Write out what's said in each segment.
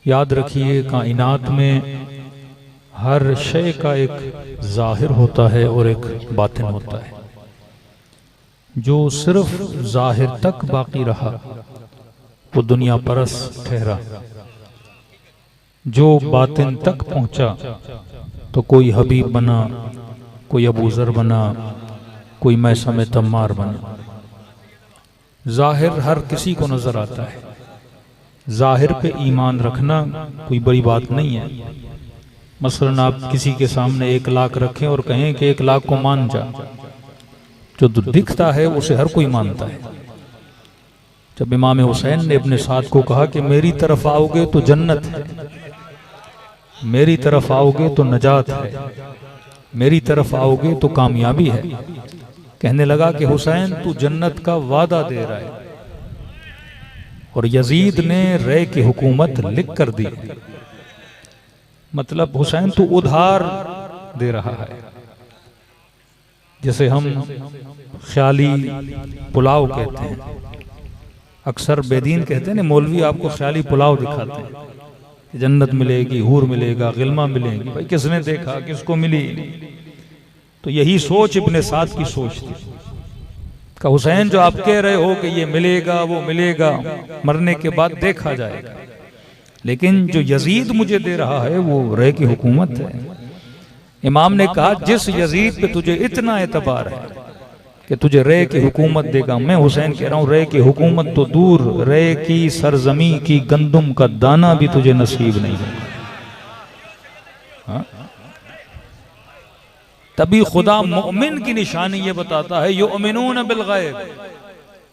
याद रखिए, कायनात में हर शय का एक जाहिर होता है और एक बातिन होता है। जो सिर्फ जाहिर तक बाकी रहा वो दुनिया परस्त ठहरा, जो बातिन तक पहुंचा तो कोई हबीब बना, कोई अबूजर बना, कोई मैसम तम्मार बना। जाहिर हर किसी को नजर आता है, जाहिर पे ईमान रखना कोई बड़ी बात नहीं है। मसलन आप किसी के सामने 1 लाख रखें और कहें कि 1 लाख को मान जा, जो दिखता है उसे हर कोई मानता है। जब इमाम हुसैन ने अपने साथ को कहा कि मेरी तरफ आओगे तो जन्नत है, मेरी तरफ आओगे तो नजात है, मेरी तरफ आओगे तो कामयाबी है, कहने लगा कि हुसैन तू जन्नत का वादा दे रहा है और यजीद ने रे की हुकूमत लिख कर दी। मतलब हुसैन तू उधार दे रहा है। जैसे हम ख्याली पुलाव कहते हैं, अक्सर बेदीन कहते हैं ना, मौलवी आपको ख्याली पुलाव दिखाते हैं, जन्नत मिलेगी, हूर मिलेगा, गिल्मा मिलेगी। भाई किसने देखा, किसको मिली? तो यही सोच इब्ने साद की सोच थी का हुसैन जो आप कह रहे हो कि ये मिलेगा वो मिलेगा, मरने के बाद देखा जाएगा, लेकिन जो यजीद मुझे दे रहा है वो रे की हुकूमत है। इमाम ने कहा जिस यजीद पे तुझे इतना एतबार है कि तुझे रे की हुकूमत देगा, मैं हुसैन कह रहा हूं रे की हुकूमत तो दूर, रे की सरजमी की गंदुम का दाना भी तुझे नसीब नहीं होगा। हाँ? तभी खुदा मोमिन की निशानी ये बताता है, युमिनून बिल गैब।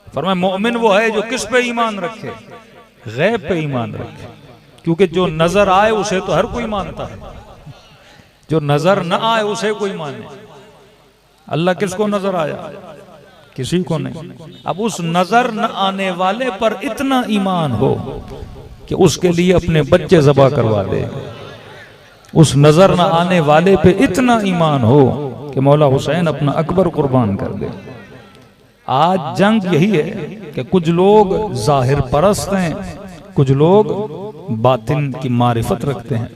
फरमाया मोमिन वो है जो किस पे ईमान रखे? गैब पे ईमान रखे। क्योंकि जो नजर आए उसे तो हर कोई मानता है, जो नजर न आए उसे कोई माने। अल्लाह किसको नजर आया? किसी को नहीं। अब उस नजर न आने वाले पर इतना ईमान हो कि उसके लिए अपने बच्चे ज़बा करवा दे, उस नजर न आने वाले पे इतना ईमान हो कि मौला हुसैन अपना अकबर कुर्बान कर दे। आज जंग यही है कि कुछ लोग जाहिर परस्त हैं, कुछ लोग बातिन की मारिफत रखते हैं।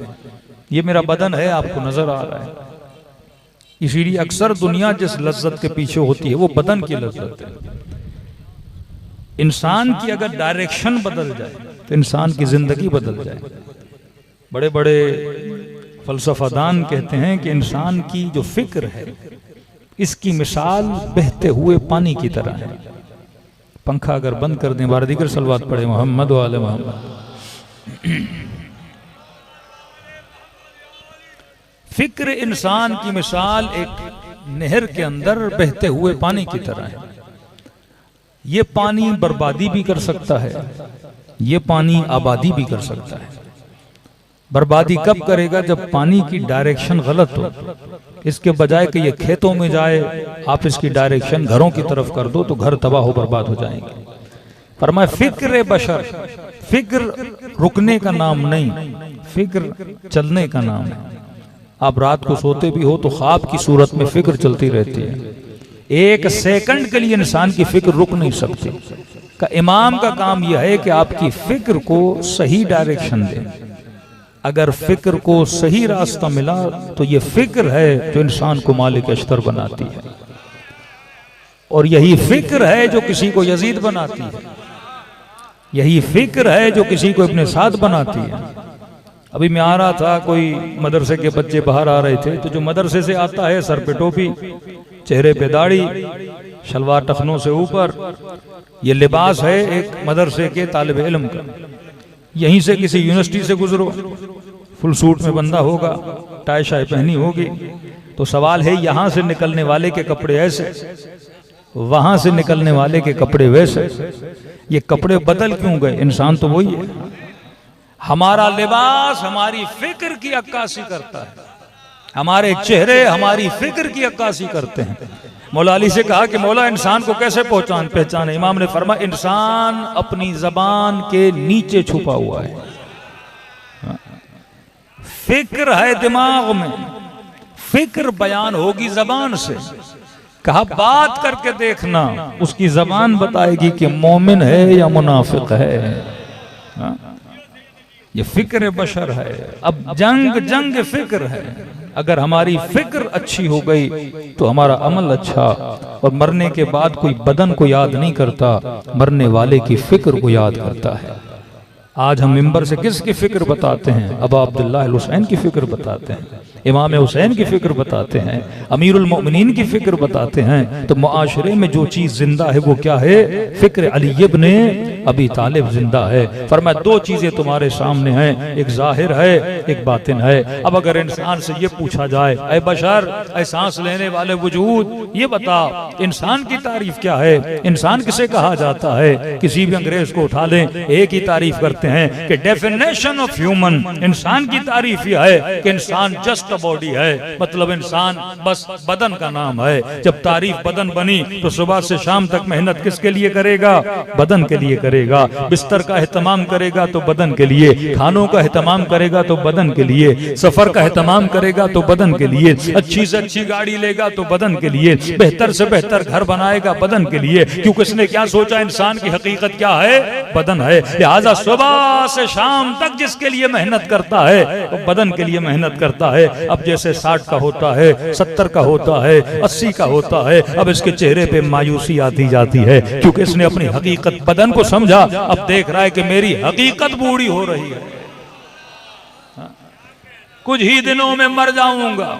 ये मेरा बदन है, आपको नजर आ रहा है। इसीलिए अक्सर दुनिया जिस लज्जत के पीछे होती है वो बदन की लज्जत है। इंसान की अगर डायरेक्शन बदल जाए तो इंसान की जिंदगी बदल जाए। बड़े बड़े फलसफादान कहते हैं कि इंसान की जो फिक्र है इसकी मिसाल बहते हुए पानी की तरह है। पंखा अगर बंद कर दें, बार दीगर सलवात पढ़े मोहम्मद व आले मोहम्मद। फिक्र इंसान की मिसाल एक नहर के अंदर बहते हुए पानी की तरह है। ये पानी बर्बादी भी कर सकता है, ये पानी आबादी भी कर सकता है। बर्बादी कब करेगा? जब पानी की डायरेक्शन गलत हो। इसके बजाय कि ये खेतों में जाए, आप इसकी डायरेक्शन घरों की तरफ कर दो तो घर तबाह हो बर्बाद हो जाएंगे। फरमाया फिक्र बशर, फिक्र रुकने का नाम नहीं, फिक्र चलने का नाम है। आप रात को सोते भी हो तो ख्वाब की सूरत में फिक्र चलती रहती है। 1 सेकंड के लिए इंसान की फिक्र रुक नहीं सकती। का इमाम का काम यह है कि आपकी फिक्र को सही डायरेक्शन दे। अगर फिक्र को सही रास्ता मिला तो ये फिक्र है जो इंसान को मालिक अश्तर बनाती है, और यही फिक्र है जो किसी को यजीद बनाती है, यही फिक्र है जो किसी को अपने साथ बनाती है। अभी मैं आ रहा था, कोई मदरसे के बच्चे बाहर आ रहे थे, तो जो मदरसे से आता है सर पे टोपी, चेहरे पे दाढ़ी, शलवार टखनों से ऊपर, ये लिबास है एक मदरसे के तालिब इल्म का। यहीं से किसी यूनिवर्सिटी से गुजरो, फुल सूट में बंदा होगा, टाई शाई पहनी होगी, तो सवाल है यहां से निकलने वाले के कपड़े ऐसे, वहां से निकलने वाले के कपड़े वैसे। ये कपड़े बदल क्यों गए? इंसान तो वही है। हमारा लिबास हमारी फिक्र की अक्कासी करता है, हमारे चेहरे हमारी फिक्र की अक्कासी करते हैं। मौला अली से कहा कि मौला इंसान को कैसे पहचाने? इमाम ने फरमाया इंसान अपनी जबान के नीचे छुपा हुआ है। फिक्र है दिमाग में, फिक्र बयान होगी जबान से। कहा बात करके देखना, उसकी जबान बताएगी कि मोमिन है या मुनाफिक है। ये फिक्र बशर है। अब जंग फिक्र है। अगर हमारी फिक्र अच्छी हो गई तो हमारा अमल अच्छा। और मरने के बाद कोई बदन को याद नहीं करता, मरने वाले की फिक्र को याद करता है। आज हम मिंबर से किसकी फिक्र बताते हैं? अबा अब्दुल्लाह हुसैन की फिक्र बताते हैं, इमाम हुसैन की फिक्र बताते हैं, अमीरुल मोमिनीन की फिक्र बताते हैं। तो मुआशरे में जो चीज जिंदा है वो क्या है? फिक्र अली इब्न अबी तालिब जिंदा है। फरमाया दो चीजें तुम्हारे सामने हैं, एक जाहिर है, एक बातिन है। अब अगर इंसान से ये पूछा जाए, ऐ बशर, ऐ सांस लेने वाले वजूद, ये बता इंसान की तारीफ क्या है? इंसान किसे कहा जाता है? किसी भी अंग्रेज को उठा लें, एक ही तारीफ करते हैं कि डेफिनेशन ऑफ ह्यूमन, इंसान की तारीफ यह है कि इंसान जस्ट अ बॉडी है, मतलब इंसान बस बदन का नाम है। जब तारीफ बदन बनी तो सुबह से शाम तक मेहनत किसके लिए करेगा? बदन के लिए करेगा। बिस्तर का एहतमाम करेगा तो बदन के लिए, खानों का एहतमाम करेगा तो बदन के लिए, सफर का एहतमाम करेगा तो बदन के लिए, अच्छी से अच्छी गाड़ी लेगा तो बदन के लिए, बेहतर से बेहतर घर बनाएगा बदन के लिए। क्योंकि इसने क्या सोचा? इंसान की हकीकत क्या है? बदन है। लिहाजा सुबह से शाम तक जिसके लिए मेहनत करता है वो बदन के लिए मेहनत करता है। अब जैसे 60 का होता है, 70 का होता है, 80 का होता है, अब इसके चेहरे पे मायूसी आती जाती है क्योंकि इसने अपनी हकीकत बदन को समझा। अब देख रहा है कि मेरी हकीकत बूढ़ी हो रही है, कुछ ही दिनों में मर जाऊंगा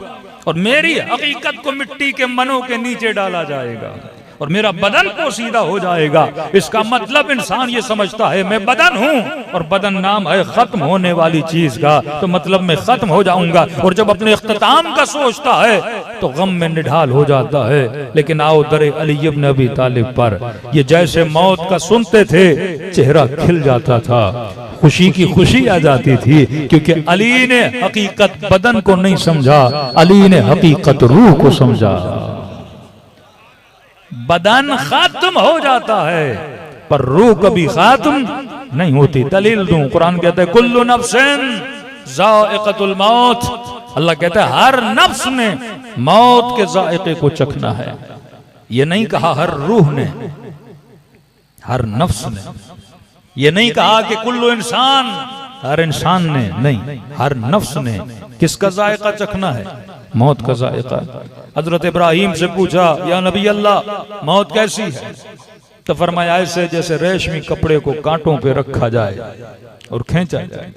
और मेरी हकीकत को मिट्टी के मनों के नीचे डाला जाएगा और मेरा बदन पोसीदा हो जाएगा। इसका मतलब इंसान ये समझता है मैं बदन हूं और बदन नाम है खत्म होने वाली चीज का, तो मतलब मैं खत्म हो जाऊंगा। और जब अपने इख्तिताम का सोचता है तो गम में निढाल हो जाता है। लेकिन आओ दरे अली इब्न अबी तालिब पर, ये जैसे मौत का सुनते थे चेहरा खिल जाता था, खुशी की खुशी आ जाती थी, क्योंकि अली ने हकीकत बदन को नहीं समझा, अली ने हकीकत रूह को समझा। बदन खत्म हो जाता है पर रूह कभी खत्म नहीं होती। दलील दूं, कुरान कहता है कुल्लु नफ्सिन ज़ाइक़तुल मौत। अल्लाह कहता है हर नफ्स ने मौत के जायके को चखना है। ये नहीं कहा हर रूह ने, हर नफ्स ने। ये नहीं कहा कि कुल्लु इंसान, हर इंसान ने, नहीं, हर नफ्स ने। किसका जायका चखना है? मौत का जायका। हजरत इब्राहिम से पूछा या नबी अल्लाह मौत कैसी है? तो फरमाया ऐसे जैसे रेशमी कपड़े को कांटों पे रखा जाए और खींचा जाए।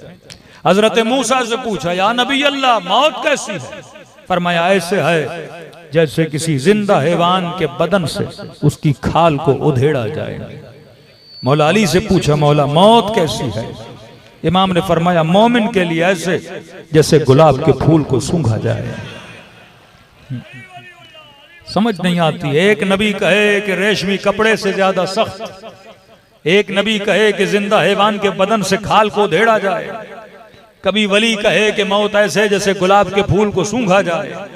हजरत मूसा से पूछा या नबी अल्लाह मौत कैसी है? फरमाया ऐसे है जैसे किसी जिंदा हैवान के बदन से उसकी खाल को उधेड़ा जाए। मौला अली से पूछा मौला मौत कैसी है? इमाम ने फरमाया मोमिन के लिए ऐसे जैसे गुलाब के फूल को सूंघा जाए। समझ नहीं आती। एक नबी कहे कि रेशमी कपड़े से ज्यादा सख्त, एक नबी कहे कि जिंदा हैवान के बदन से खाल को उधेड़ा जाए, कभी वली कहे कि मौत ऐसे जैसे गुलाब के फूल को सूंघा जाए।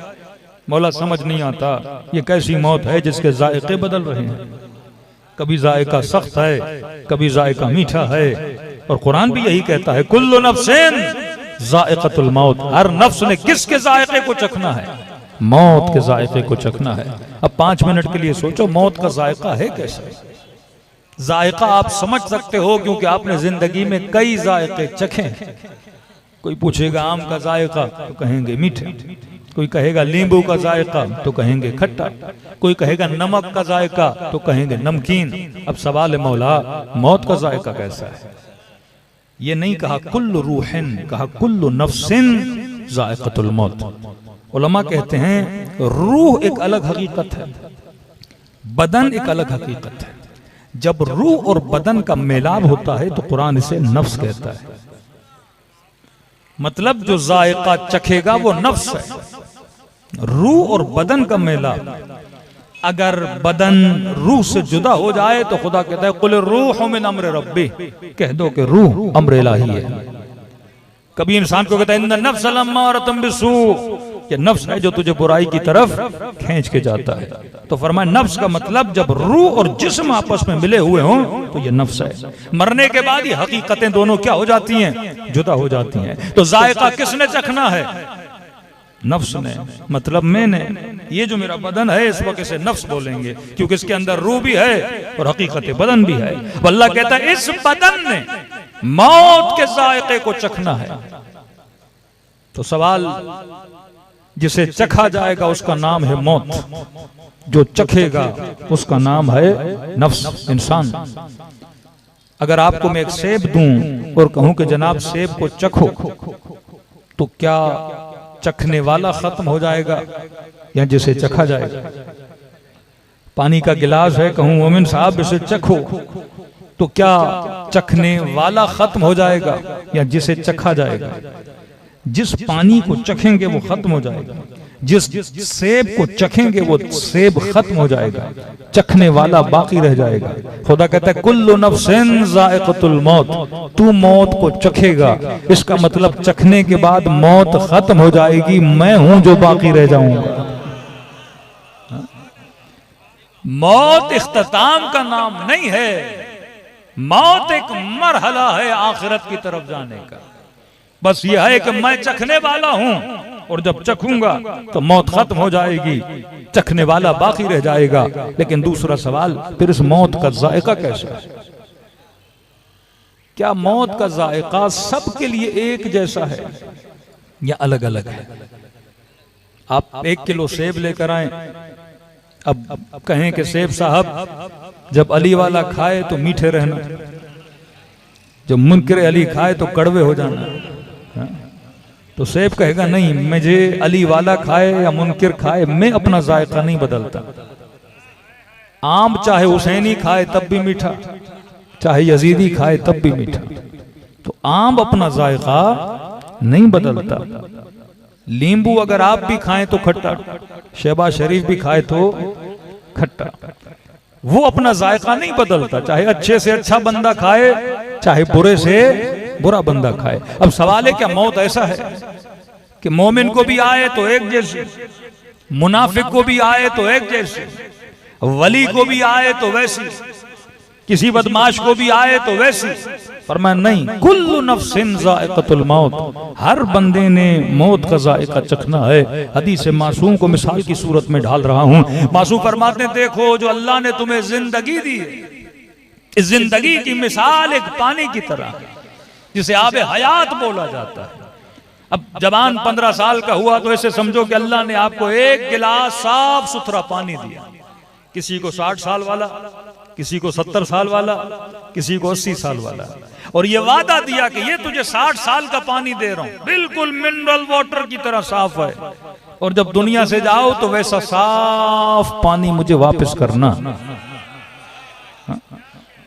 मौला समझ नहीं आता ये कैसी मौत है जिसके जायके बदल रहे हैं। कभी जायका सख्त है, कभी जायका मीठा है। और कुरान भी यही कहता है कुल्लु नफ्सिन ज़ाइक़तुल मौत। हर नफ्स ने किसके जायके को चखना है? मौत के जायके को चखना है। अब 5 मिनट के लिए सोचो मौत का जायका है कैसा? जायका आप समझ सकते हो क्योंकि आपने जिंदगी में कई जायके चखे। कोई पूछेगा आम का जायका तो कहेंगे मीठा, कोई कहेगा नींबू का जायका तो कहेंगे खट्टा, कोई कहेगा नमक का जायका तो कहेंगे नमकीन। अब सवाल है मौला मौत का जायका कैसा है? ये नहीं कहा कुल्लु रूहिन, कहा कुल्लु नफ्सिन ज़ाइक़तुल मौत। उलमा कहते हैं रूह एक अलग हकीकत है, बदन एक अलग हकीकत है। जब रूह और बदन का मेलाप होता है तो कुरान इसे नफ्स कहता है। मतलब जो जायका चखेगा वो नफ्स है। रूह और बदन का मेलाप, अगर बदन रूह से जुदा हो जाए तो खुदा कहता है कुल रूह मिन अम्र रब्बी, कह दो कि रूह अम्र इलाही है। कभी इंसान को कहता है इन्न नफ्स लम्मारतुम बिस्सू, कि नफ्स है जो तुझे बुराई की तरफ खींच के जाता है। तो फरमाया नफ्स का मतलब जब रूह और जिस्म आपस में मिले हुए हों तो ये नफ्स है। मरने के बाद ये हकीकतें दोनों क्या हो जाती हैं? जुदा हो जाती हैं। तो जायका किसने चखना है? नफ्स ने, मतलब मैंने। ये जो मेरा बदन है इस वक्त इसे नफ्स बोलेंगे क्योंकि इसके अंदर रूह भी है और हकीकत बदन भी है। अल्लाह कहता है इस बदन ने मौत के जायके को चखना है। तो सवाल, जिसे चखा जाएगा उसका नाम है मौत, जो चखेगा उसका नाम है नफ्स, इंसान। अगर आपको मैं एक सेब दूं और कहूं कि जनाब सेब को चखो, तो क्या चखने वाला खत्म हो जाएगा या जिसे चखा जाएगा? पानी का गिलास है, कहूं मोमिन साहब इसे चखो, तो क्या चखने वाला खत्म हो जाएगा या जिसे चखा जाएगा? जिस पानी को चखेंगे वो खत्म हो जाएगा, जिस सेब को चखेंगे वो सेब खत्म हो जाएगा, चखने वाला बाकी रह जाएगा। खुदा कहता है कुल्लु नफ्सिन ज़ाइक़तुल मौत, तू मौत को चखेगा, इसका मतलब चखने के बाद मौत खत्म हो जाएगी, मैं हूं जो बाकी रह जाऊंगा। मौत इख्तिताम का नाम नहीं है, मौत एक मरहला है आखिरत की तरफ जाने का। बस यह है कि मैं चखने वाला हूं और जब चखूंगा तो मौत खत्म हो जाएगी, चखने वाला बाकी रह जाएगा। लेकिन दूसरा सवाल, फिर इस मौत का जायका कैसा है? क्या मौत का जायका सबके लिए एक जैसा है या अलग अलग है? आप 1 किलो सेब लेकर आए, अब कहें कि सेब साहब जब अली वाला खाए तो मीठे रहना, जब मुनकिर अली खाए तो कड़वे हो जाना। तो सेब कहेगा नहीं, मुझे अली वाला खाए या मुनकिर खाए मैं अपना जायका नहीं बदलता। आम चाहे हुसैनी खाए तब भी मीठा, चाहे यजीदी खाए तब भी मीठा। तो आम अपना जायका नहीं बदलता। नींबू अगर आप भी खाएं तो खट्टा, शहबाज शरीफ भी खाए तो खट्टा, वो अपना जायका नहीं बदलता। चाहे अच्छे से अच्छा बंदा खाए, चाहे बुरे से बुरा बंदा खाए। अब सवाल है क्या मौत ऐसा है कि मोमिन को भी आए तो एक जैसी, मुनाफिक को भी आए तो एक जैसी, वली को भी आए तो वैसी, किसी बदमाश को भी आए तो वैसी? फरमाया नहीं, कुल्लु नफ्सिन ज़ाइक़तुल मौत, हर बंदे ने मौत का जायका चखना है। हदीस मासूम को मिसाल की सूरत में ढाल रहा हूं। मासूम फरमाते हैं, देखो जो अल्लाह ने तुम्हें जिंदगी दी है, इस जिंदगी की मिसाल एक पानी की तरह है जिसे आबे हयात बोला जाता है। अब जवान 15 साल का हुआ तो ऐसे समझो कि अल्लाह ने आपको एक गिलास साफ सुथरा पानी दिया। किसी को 60 साल वाला, किसी को 70 साल वाला, किसी को 80 साल वाला, और ये वादा दिया कि ये तुझे 60 साल का पानी दे रहा हूं, बिल्कुल मिनरल वाटर की तरह साफ है, और जब दुनिया से जाओ तो वैसा साफ पानी मुझे वापस करना,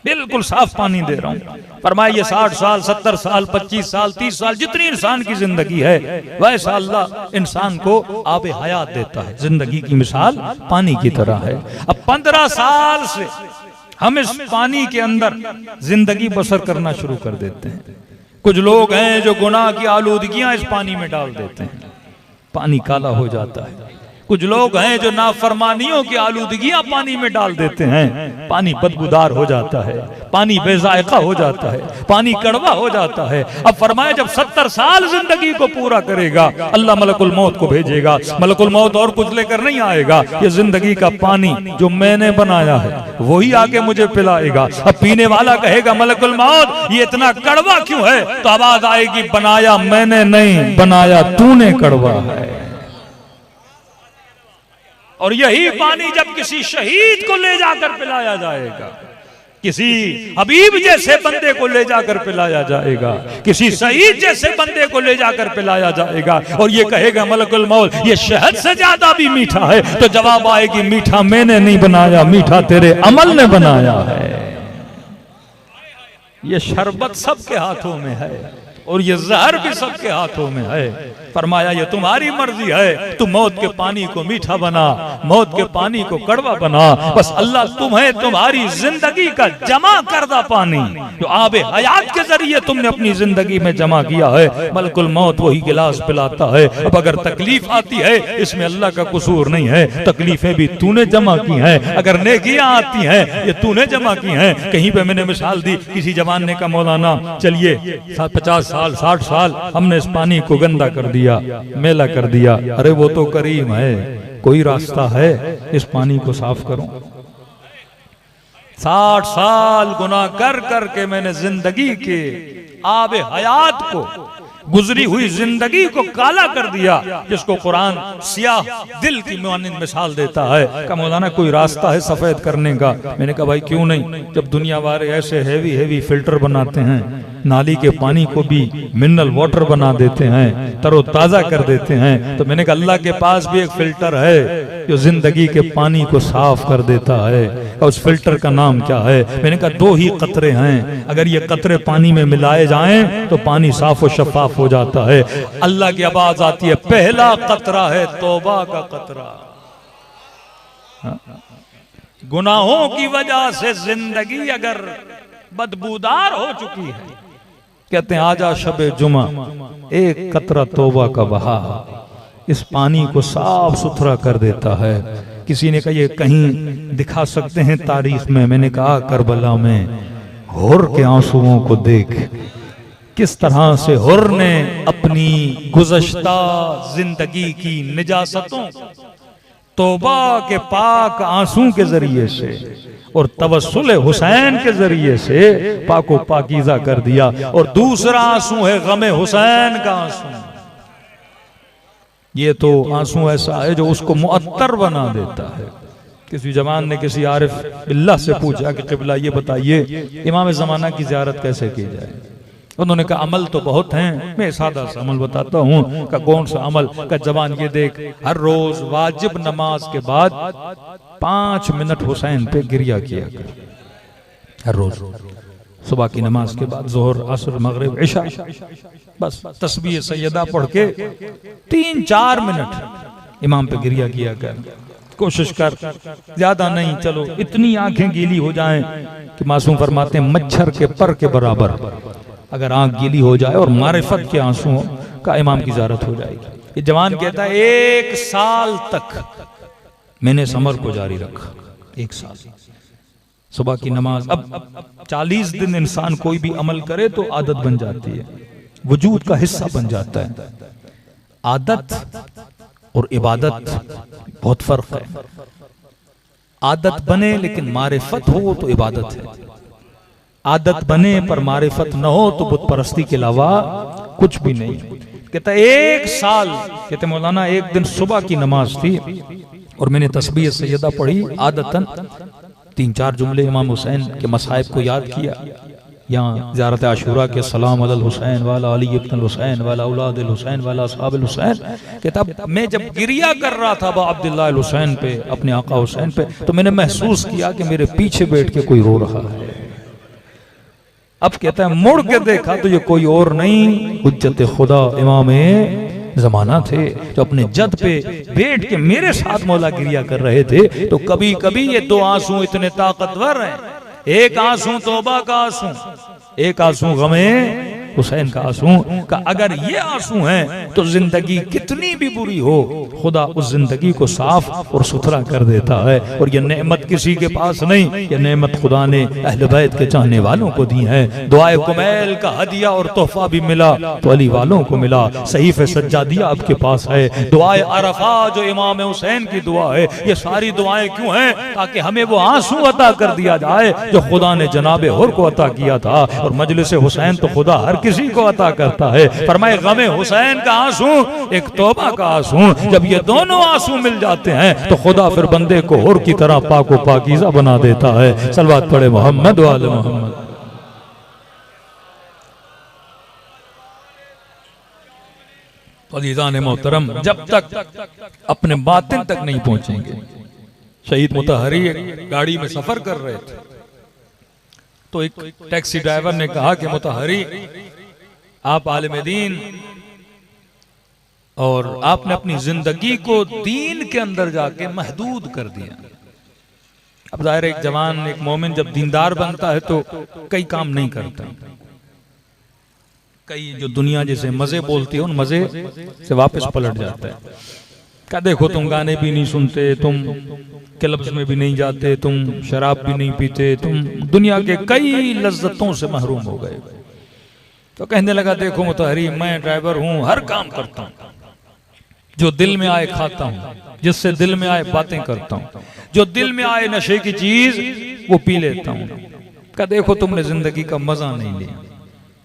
बिल्कुल साफ पानी दे रहा हूं। फरमाया ये 60 साल, 70 साल, 25 साल, 30 साल, जितनी इंसान की जिंदगी है वैसा अल्लाह इंसान को आबे हयात देता है। जिंदगी की मिसाल पानी की तरह है। अब 15 साल से हम इस पानी के अंदर जिंदगी बसर करना शुरू कर देते हैं। कुछ लोग हैं जो गुनाह की आलूदगियां इस पानी में डाल देते हैं, पानी काला हो जाता है। कुछ लोग हैं जो नाफरमानियों की आलूदगियां पानी में डाल देते हैं, पानी बदबूदार हो जाता है, पानी बेजायका हो जाता है, पानी कड़वा हो जाता है। अब फरमाया जब 70 साल जिंदगी को पूरा करेगा अल्लाह मलकुल मौत को भेजेगा। मलकुल मौत और कुछ लेकर नहीं आएगा, ये जिंदगी का पानी जो मैंने बनाया है वही आके मुझे पिलाएगा। अब पीने वाला कहेगा मलकुल मौत ये इतना कड़वा क्यों है? तो आवाज आएगी बनाया मैंने नहीं, बनाया तूने कड़वा है। और यही पानी जब किसी शहीद को ले जाकर पिलाया जाएगा, किसी हबीब जैसे बंदे को ले जाकर पिलाया जाएगा, किसी शहीद जैसे बंदे को ले जाकर पिलाया जाएगा, और ये कहेगा मलकुल मौत ये शहद से ज्यादा भी मीठा है, तो जवाब आएगी मीठा मैंने नहीं बनाया, मीठा तेरे अमल ने बनाया है। ये शरबत सबके हाथों में है और ये जहर भी सबके हाथों में है। फरमाया ये तुम्हारी मर्जी है, तुम मौत के पानी को मीठा बना, मौत के पानी को कड़वा बना। बस अल्लाह तुम्हें तुम्हारी जिंदगी का जमा करदा पानी जो आबे हयात के जरिए तुमने अपनी जिंदगी में जमा किया है, मलकुल मौत वही गिलास पिलाता है। अब अगर तकलीफ आती है इसमें अल्लाह का कसूर नहीं है, तकलीफें भी तूने जमा की हैं। अगर नेकियां आती हैं ये तूने जमा की हैं। कहीं पे मैंने मिसाल दी, किसी जवान ने कहा मौलाना चलिए 50 साल 60 साल हमने इस पानी को गंदा कर दिया, मैला कर दिया। अरे वो तो करीम है, कोई रास्ता है इस पानी को साफ करो। 60 साल गुनाह कर करके मैंने जिंदगी के आब हयात को, गुजरी हुई जिंदगी को काला कर दिया, जिसको कुरान सियाह दिल की मानिंद मिसाल देता है। कहा मौलाना कोई रास्ता है सफेद करने का? मैंने कहा भाई क्यों नहीं, जब दुनिया वाले ऐसे हैवी फिल्टर बनाते हैं, नाली के पानी को भी मिनरल वाटर बना देते हैं, तरोताजा कर देते हैं, तो मैंने कहा अल्लाह के पास भी एक फिल्टर है जो जिंदगी के पानी को साफ कर देता है। उस फिल्टर का नाम क्या है? मैंने कहा दो ही कतरे हैं, अगर ये कतरे पानी में मिलाए जाएं तो पानी साफ और शफाफ हो जाता है। अल्लाह की आवाज आती है, पहला कतरा है तौबा का कतरा। गुनाहों की वजह से जिंदगी अगर बदबूदार हो चुकी है, कहते हैं आजा शबे जुमा, एक कतरा तौबा का बहा इस पानी को साफ सुथरा कर देता है। किसी ने कहा ये कहीं दिखा सकते हैं तारीख में? मैंने कहा करबला में हुर के आंसुओं को देख, किस तरह से हुर ने अपनी गुज़श्ता जिंदगी की निजासतों तौबा के पाक आंसू के जरिए से और तवस्सुल हुसैन के जरिए से पाको पाकीज़ा कर दिया। और दूसरा आंसू है गमे हुसैन का आंसू। ये तो आंसू ऐसा है जो उसको मुअत्तर बना देता है। किसी जवान ने किसी आरिफ बिल्लाह से पूछा कि क़िबला ये बताइए इमाम ज़माना की ज़ियारत कैसे की जाए? उन्होंने कहा अमल तो बहुत हैं, मैं सादा सा अमल बताता हूँ। का कौन सा अमल? का जवान ये देख, हर रोज वाजिब नमाज के बाद 5 मिनट हुसैन पे गिरिया किया कर, हर रोज सुबह की नमाज के बाद, जोहर असर मगरिब इशा, बस तस्बीह सैयदा पढ़ के 3-4 मिनट इमाम पे गिरिया किया कर। कोशिश कर, ज्यादा नहीं, चलो इतनी आंखें गीली हो जाएं कि मासूम फरमाते हैं मच्छर के पर के बराबर अगर आंख गीली हो जाए और मारिफत के आंसुओं का इमाम की ज़ियारत हो जाएगी। ये जवान कहता है 1 साल तक मैंने इस अमल को जारी रखा, 1 साल सुबह की नमाज। अब 40 दिन इंसान कोई भी अमल करे तो आदत बन जाती है, वजूद का हिस्सा बन जाता है। आदत और इबादत बहुत फर्क है। आदत बने लेकिन मारिफत हो तो इबादत है, आदत बने पर मारिफत न हो तो बुत परस्ती के अलावा कुछ भी नहीं। कहता 1 साल, कहते मौलाना एक दिन सुबह की नमाज थी और मैंने तस्बीह सैयदा पढ़ी, आदतन 3-4 जुमले इमाम हुसैन के मसाइब को याद किया। यहाँ ज़ियारत आशूरा के सलाम अलल हुसैन वाला अली इब्न हुसैन वाला औलाद हुसैन वाला असहाब हुसैन। कहता मैं जब गिरिया कर रहा था अब्दुल्लाह हुसैन पे, अपने आका हुसैन पे, तो मैंने महसूस किया कि मेरे पीछे बैठ के कोई रो रहा है। अब कहता है मुड़ के देखा तो ये कोई और नहीं, हुज्जत खुदा इमाम ज़माना थे, जो अपने जद पे बैठ के मेरे साथ मौला गिरिया कर रहे थे। तो कभी कभी ये 2 आंसू इतने ताकतवर हैं, एक आंसू तौबा का आंसू, एक आंसू गमे हुसैन का आंसू का। अगर ये आंसू हैं तो जिंदगी कितनी भी बुरी हो, खुदा उस जिंदगी को साफ और सुथरा कर देता है। और ये नेमत किसी के पास नहीं, ये नेमत खुदा ने अहले बैत के चाहने वालों को दी है। दुआए कुमैल का हदिया और तोहफा भी मिला तो अली वालों को मिला। सहीफे सज्जादिया आपके पास है, दुआए अरफा जो इमाम हुसैन की दुआ है, ये सारी दुआएं क्यों हैं? ताकि हमें वो आंसू अता कर दिया जाए जो खुदा ने जनाबे हुर को अता किया था। और मजलिस हुसैन तो खुदा हर किसी को अता करता है। फरमाए गमे हुसैन का आंसू, एक तौबा का आंसू, जब ये दोनों आंसू मिल जाते हैं तो खुदा फिर बंदे को और की तरह पाको पाकीज़ा बना देता है। सलवात पढ़े मोहम्मद व आले मोहम्मद। अज़ीज़ान मोहतरम, जब तक अपने बातिन तक नहीं पहुंचेंगे। शहीद मुतहरी एक गाड़ी में सफर कर रहे थे तो एक टैक्सी ड्राइवर ने कहा कि मुतहरी आप आलिम दीन और आपने अपनी जिंदगी को दीन के अंदर जाके महदूद कर दिया। अब जाहिर एक जवान, एक मोमिन जब दीनदार बनता है तो कई काम नहीं करता, कई जो दुनिया जैसे मजे बोलती है उन मजे से वापस पलट जाता है। क्या देखो तुम गाने भी नहीं सुनते, तुम क्लब्स में भी नहीं जाते, तुम शराब भी नहीं पीते, तुम दुनिया के कई लज्जतों से महरूम हो गए। तो कहने लगा देखो मुतहरी, मैं ड्राइवर हूं, हर काम करता हूं, जो दिल में आए खाता हूं, जिससे दिल में आए बातें करता हूं, जो दिल में आए नशे की चीज वो पी लेता हूं। क्या देखो तुमने जिंदगी का मजा नहीं लिया।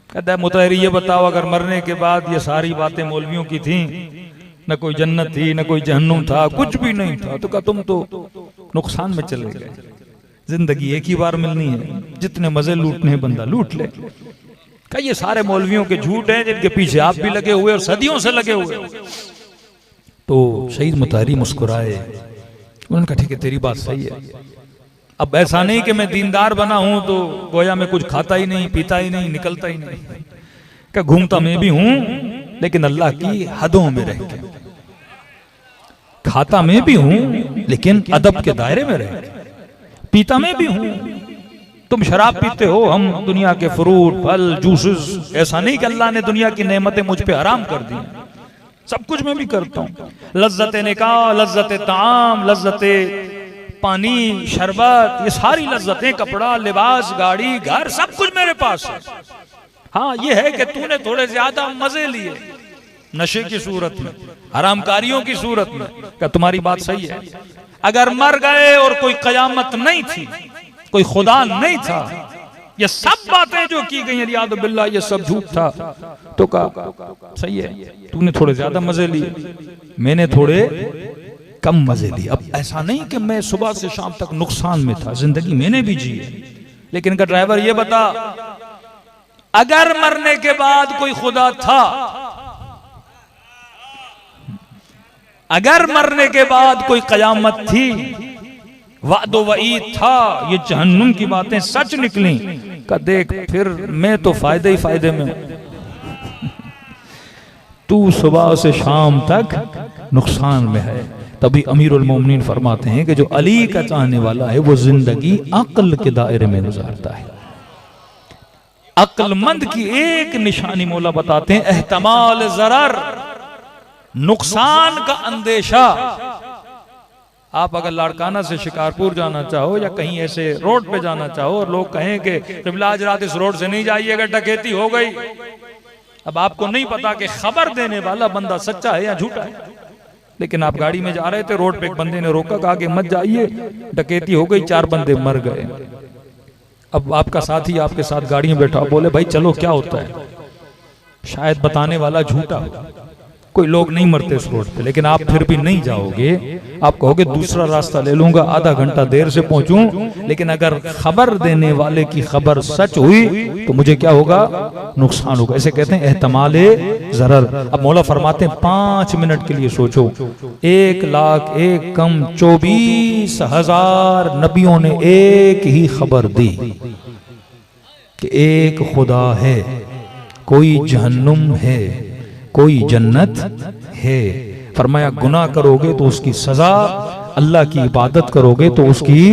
कहता है मुतहरी ये बताओ, अगर मरने के बाद ये सारी बातें मौलवियों की थी, न कोई जन्नत थी न कोई जहन्नुम था, कुछ भी नहीं था, तो कहा तुम तो नुकसान में चले गए। जिंदगी एक ही बार मिलनी है, जितने मजे लूटने हैं बंदा लूट ले। कहा ये सारे मौलवियों के झूठ हैं जिनके पीछे आप भी लगे हुए और सदियों से लगे हुए। तो शहीद मुतहरी मुस्कुराए, उन्होंने कहा ठीक है तेरी बात सही है। अब ऐसा नहीं कि मैं दीनदार बना हूं तो गोया मैं कुछ खाता ही नहीं, पीता ही नहीं, निकलता ही नहीं। क्या घूमता मैं भी हूं लेकिन अल्लाह की हदों में रह के, खाता मैं भी हूं लेकिन अदब के दायरे में रह के, पीता मैं भी हूं। तुम शराब पीते हो, हम दुनिया के फ्रूट फल जूसेस, ऐसा नहीं कि अल्लाह ने दुनिया की नेमतें मुझ पे हराम कर दी, सब कुछ मैं भी करता हूं। लज्जते निकाह, लज्जते ताम, लज्जते पानी, शरबत, ये सारी लज्जतें, कपड़ा, लिबास, गाड़ी, घर, सब कुछ मेरे पास है। हाँ ये है कि तूने थोड़े ज्यादा मजे लिए नशे की सूरत में, हरामकारियों की सूरत में। क्या तुम्हारी बात सही है? अगर मर गए और कोई कयामत नहीं थी, कोई खुदा नहीं था, ये सब बातें जो की गई रियाद बिल्लाह ये सब झूठ था, तो कहा सही है, तूने थोड़े ज्यादा मजे लिए, मैंने थोड़े कम मजे लिए। अब ऐसा नहीं कि मैं सुबह से शाम तक नुकसान में था, जिंदगी मैंने भी जी है। लेकिन का ड्राइवर ये बता, अगर मरने के बाद कोई खुदा था, अगर मरने के बाद कोई कयामत थी, वादो वईद था, ये जहन्नुम की बातें सच निकली, का देख फिर मैं तो फायदे ही फायदे में हूं, तू सुबह से शाम तक नुकसान में है। तभी अमीरुल मोमिनीन फरमाते हैं कि जो अली का चाहने वाला है वो जिंदगी अक्ल के दायरे में गुजारता है। अक्लमंद की एक निशानी मौला बताते हैं, एहतमाल ज़रर, नुकसान का अंदेशा। आप अगर लाड़काना से शिकारपुर जाना चाहो या कहीं ऐसे रोड पे जाना चाहो और लोग कहें कि क़िबला आज रात इस रोड से नहीं जाइएगा, डकैती हो गई, अब आपको नहीं पता कि खबर देने वाला बंदा सच्चा है या झूठा है। लेकिन आप गाड़ी में जा रहे थे, रोड पे एक बंदे ने रोका, कहा कि मत जाइए, डकैती हो गई, 4 बंदे मर गए। अब आपका साथी आपके साथ गाड़ी में बैठा, बोले भाई चलो क्या होता है, शायद बताने वाला झूठा हो, कोई लोग नहीं मरते इस रोड पे, लेकिन आप फिर भी नहीं जाओगे, आप कहोगे दूसरा रास्ता ले लूंगा, आधा घंटा देर से पहुंचूं। लेकिन अगर खबर देने वाले की खबर सच हुई तो मुझे क्या होगा, नुकसान होगा। ऐसे कहते हैं एहतमाले ज़रर। अब मौला फरमाते हैं 5 मिनट के लिए सोचो, 1 लाख 1 कम 24,000 नबियों ने एक ही खबर दी कि एक खुदा है, कोई जहन्नुम है, कोई जन्नत है। फरमाया गुनाह करोगे तो उसकी सजा, अल्लाह की इबादत करोगे तो उसकी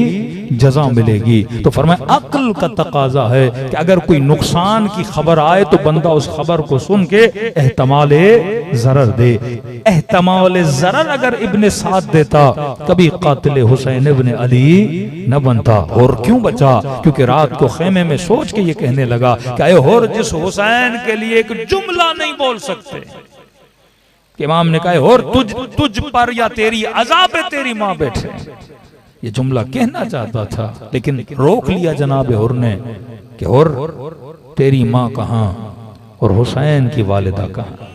जजा मिलेगी। तो फरमाया अक्ल का तकाजा है कि अगर कोई नुकसान की खबर आए तो बंदा उस खबर को सुन के एहतमाले ज़रर दे। एहतमाले ज़रर अगर इब्ने साद देता कभी कातिल हुसैन इब्ने अली न बनता। और क्यों बचा? क्योंकि रात को खेमे में सोच के ये कहने लगा कि अये और जिस हुसैन के लिए एक जुमला नहीं बोल सकते, कि इमाम ने कहा और तुझ पर या तेरी अज़ाब तेरी माँ बैठे, ये जुमला कहना चाहता था लेकिन रोक लिया जनाब हुर ने कि और तेरी माँ कहाँ और हुसैन की वालिदा कहाँ।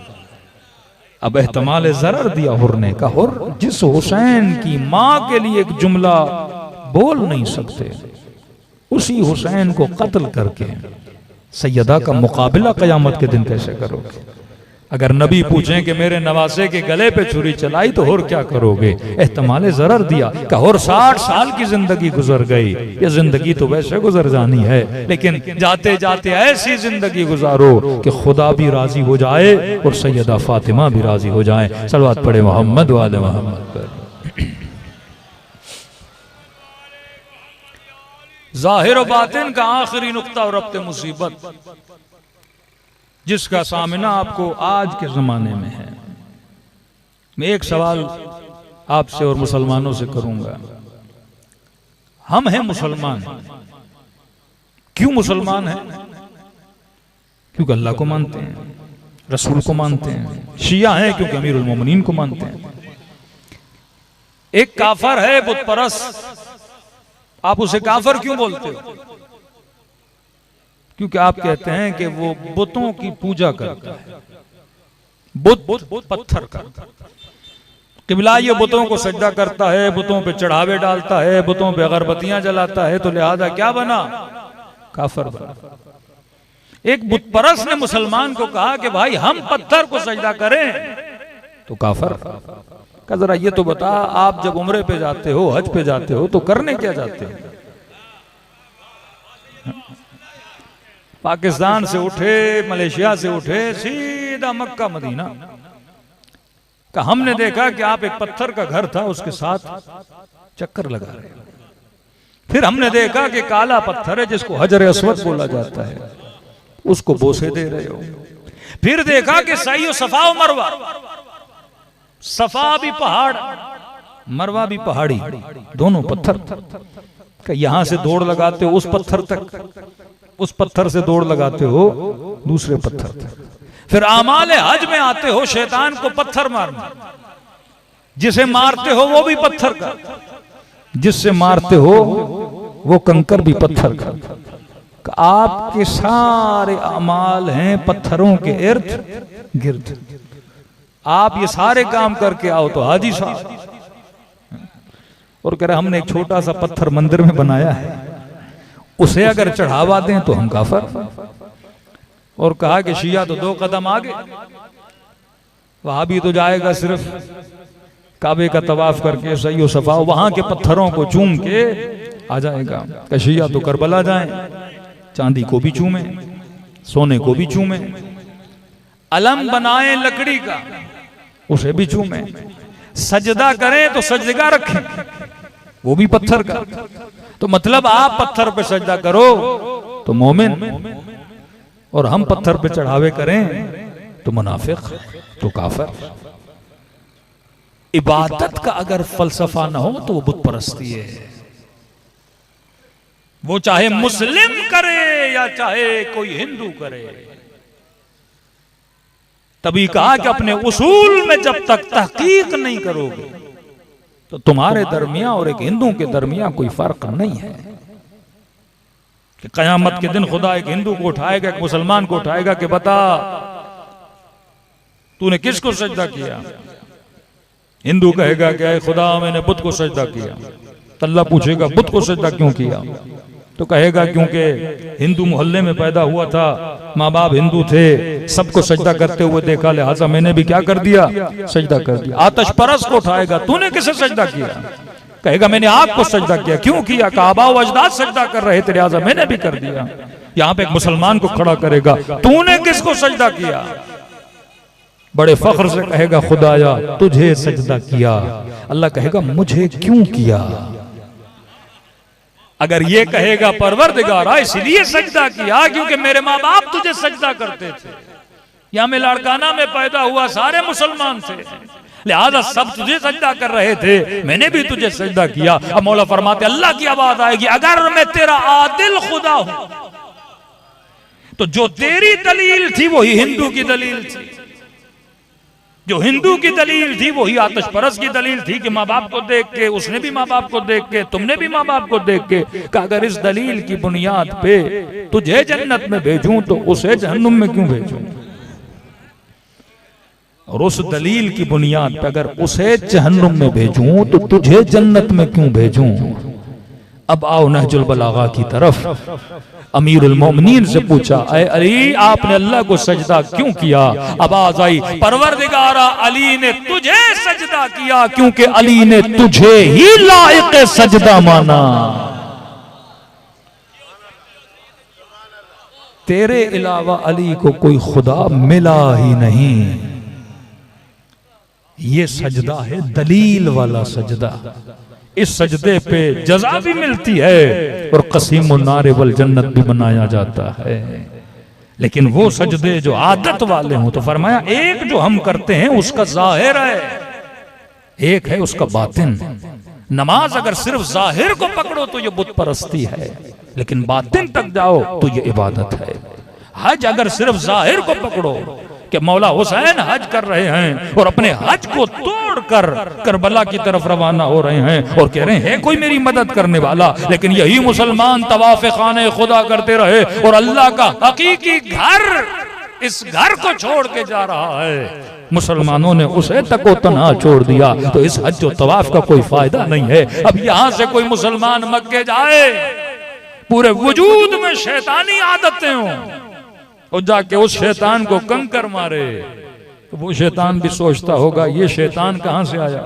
अब एहतमाल ज़रर दिया हुर ने, कहा और जिस हुसैन की माँ के लिए एक जुमला बोल नहीं सकते, उसी हुसैन को कत्ल करके सैयदा का मुकाबला क़यामत के दिन कैसे करोगे? अगर नबी पूछें कि मेरे नवासे के गले पे छुरी चलाई तो और क्या करोगे? एहतमाले ज़रर दिया, कहा और 60 साल की जिंदगी गुजर गई, ये जिंदगी तो वैसे गुजर जानी है, लेकिन जाते जाते ऐसी जिंदगी गुजारो कि खुदा भी राजी हो जाए और सैयदा फातिमा भी राजी हो जाए। सलवात पढ़े मोहम्मद वाले मोहम्मद पर। जाहिर और बातिन का आखिरी नुक्ता और रब्ते मुसीबत जिसका सामना आपको आज के जमाने में है। मैं एक सवाल आपसे और मुसलमानों से करूंगा। हम हैं मुसलमान, क्यों मुसलमान हैं? क्योंकि अल्लाह को मानते हैं, रसूल को मानते हैं। शिया हैं क्योंकि अमीरुल मोमिनीन को मानते हैं। एक काफर है बुत परस्त, आप उसे काफर क्यों बोलते हो? क्योंकि आप कहते हैं कि वो बुतों की पूजा करता है, बुत पत्थर का। किबला ये बुतों को सजदा करता है, बुतों पे चढ़ावे डालता है, बुतों पे अगरबत्तियां जलाता है, तो लिहाजा क्या बना? काफिर बना। एक बुत परस्त ने मुसलमान को कहा कि भाई हम पत्थर को सजदा करें, तो काफिर। कहा जरा ये तो बता, आप जब उम्रे पे जाते हो, हज पे जाते हो, तो करने क्या जाते हो? पाकिस्तान से उठे, मलेशिया से उठे, सीधा मक्का मदीना का। हमने देखा कि आप एक पत्थर का घर था, उसके साथ चक्कर लगा रहे हो। फिर हमने देखा कि काला पत्थर है जिसको हजर अस्वद बोला जाता है, उसको बोसे दे रहे हो। फिर देखा कि सही और सफा और मरवा, सफा भी पहाड़, मरवा भी पहाड़ी, दोनों पत्थर का। यहां से दौड़ लगाते हो उस पत्थर तक, उस पत्थर से दौड़ लगाते हो दूसरे पत्थर तक। फिर आमाल हज में आते हो, शैतान को पत्थर मारना, जिसे मारते हो वो भी पत्थर का, जिससे मारते हो वो कंकर भी पत्थर का। आपके सारे अमाल हैं पत्थरों के इर्द गिर्द। आप ये सारे काम करके आओ तो हाजी साहब। और कह रहे हमने एक छोटा सा पत्थर मंदिर में बनाया है, उसे अगर चढ़ावा दें तो हम काफिर। और कहा कि शिया तो 2 कदम आगे, वहां भी तो जाएगा सिर्फ काबे का तवाफ करके सही सफा, वहां के पत्थरों को चूम के आ जाएगा। कि शिया तो करबला जाए, चांदी को भी चूमे, सोने को भी चूमे, अलम बनाए लकड़ी का उसे भी चूमे, सजदा करें तो सजदा रखें वो भी पत्थर का। तो मतलब आप पत्थर पे सजदा करो तो मोमिन, और हम पत्थर पे चढ़ावे करें तो मुनाफिक, तो काफिर। इबादत का अगर फलसफा ना हो तो वो बुत परस्ती है। वो चाहे मुस्लिम करे या चाहे कोई हिंदू करे। तभी कहा कि अपने उसूल में जब तक तहकीक नहीं करोगे तो तुम्हारे दरमियान और एक हिंदू के दरमियान कोई फर्क नहीं है। कि कयामत के दिन खुदा एक हिंदू को उठाएगा, एक मुसलमान को उठाएगा कि बता तूने किसको सजदा किया? हिंदू कहेगा कि खुदा मैंने बुत को सजदा किया। तो अल्लाह पूछेगा बुत को सजदा क्यों किया? तो कहेगा क्योंकि हिंदू मोहल्ले में पैदा हुआ था, माँ बाप हिंदू थे, सबको सजदा करते हुए देखा, लिहाजा मैंने भी क्या कर दिया? सजदा कर दिया। आतश परस्त को उठाएगा, तूने किसे सजदा किया? कहेगा मैंने आग को सजदा किया। क्यों किया? आबा व अजदाद सजदा कर रहे थे, लिहाजा मैंने भी कर दिया। यहाँ पे एक मुसलमान को खड़ा करेगा, तूने किसको सजदा किया? बड़े फख्र से कहेगा खुदाया तुझे सजदा किया। अल्लाह कहेगा मुझे क्यों किया? अगर ये कहेगा परवरदिगारा इसलिए सजदा किया क्योंकि मेरे माँ बाप तुझे सजदा करते थे, या मैं लाड़काना में पैदा हुआ, सारे मुसलमान थे, लिहाजा सब तुझे सजदा कर रहे थे, मैंने भी तुझे सजदा किया। अब मौला फरमाते अल्लाह की आवाज आएगी, अगर मैं तेरा आदिल खुदा हूं तो जो तेरी दलील थी वही हिंदू की दलील थी, जो हिंदू की दलील थी वही आतश परस्त की दलील थी कि माँ बाप को देख के, उसने भी माँ बाप को देख के, तुमने भी माँ बाप को देख के। अगर इस दलील की बुनियाद पे तुझे जन्नत में भेजूं तो उसे जहन्नुम में क्यों भेजूं? और उस दलील की बुनियाद पे अगर उसे जहन्नुम में भेजूं तो तुझे जन्नत में क्यों भेजूं? अब आओ नहजुल बलागा की तरफ। अमीरुल मोमिनीन से पूछा, ऐ अली आपने अल्लाह को सजदा क्यों किया? आवाज आई, परवरदिगारा अली ने तुझे सजदा किया क्योंकि अली ने तुझे ही लायक सजदा माना। तेरे अलावा अली को कोई खुदा मिला ही नहीं। ये सजदा है दलील वाला सजदा। इस सजदे पे जज़ा भी मिलती है और कसीमुन नारे वल जन्नत भी बनाया जाता है। लेकिन वो सजदे जो आदत वाले हों, तो फरमाया एक जो हम करते हैं उसका जाहिर है, एक है उसका बातिन। नमाज अगर सिर्फ जाहिर को पकड़ो तो ये बुत परस्ती है, लेकिन बातिन तक जाओ तो ये इबादत है। हज अगर सिर्फ जाहिर को पकड़ो कि मौला हुसैन हज कर रहे हैं और अपने हज को तोड़ छोड़कर करबला की तरफ रवाना हो रहे हैं और कह रहे हैं कोई मेरी मदद करने वाला। लेकिन यही मुसलमान तवाफ खाने खुदा करते रहे और अल्लाह का हकीकी घर, इस घर को छोड़ के जा रहा है। मुसलमानों ने उसे तको तन्हा छोड़ दिया। तो इस हज और तवाफ का कोई फायदा नहीं है। अब यहां से कोई मुसलमान मक्के जाए, पूरे वजूद में शैतानी आदतें हों और जाके उस शैतान को कंकर मारे, तो वो शैतान भी सोचता होगा ये शैतान कहां से आया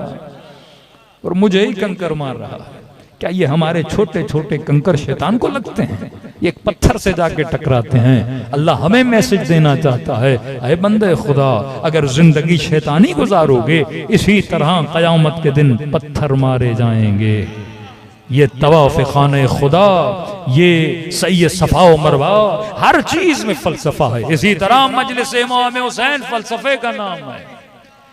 और मुझे ही कंकर मार रहा है। क्या ये हमारे छोटे छोटे कंकर शैतान को लगते हैं? ये एक पत्थर से जाके टकराते हैं। अल्लाह हमें मैसेज देना चाहता है, ऐ बंदे खुदा, अगर जिंदगी शैतानी गुजारोगे इसी तरह कयामत के दिन पत्थर मारे जाएंगे। ये तवाफ खाने खुदा, ये सही सफा व मरवा, हर चीज में फलसफा है। इसी तरह मजलिस इमाम हुसैन फलसफे का नाम है,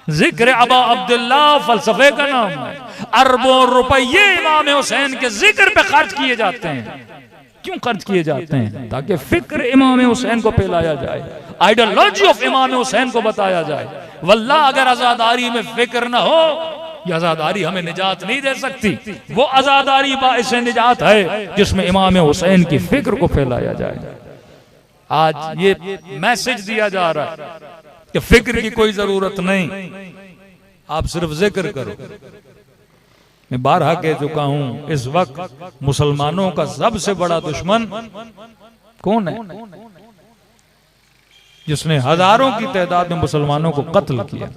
जिक्र अबा अब्दुल्ला फलसफे का नाम है। अरबों रुपये इमाम हुसैन के जिक्र पे खर्च किए जाते हैं। क्यों खर्च किए जाते हैं? ताकि फिक्र इमाम हुसैन को फैलाया जाए, आइडियोलॉजी ऑफ इमाम हुसैन को बताया जाए। वल्लाह अगर आजादारी में फिक्र न हो, यह आजादारी हमें निजात नहीं दे सकती। वो आजादारी बाइस निजात है जिसमें इमाम हुसैन की फिक्र को फैलाया जाए। आज ये मैसेज दिया जा रहा है कि फिक्र की कोई जरूरत नहीं, आप सिर्फ जिक्र करो। मैं बारहा कह चुका हूं, इस वक्त मुसलमानों का सबसे बड़ा दुश्मन कौन है? जिसने हजारों की तादाद में मुसलमानों को कत्ल किया,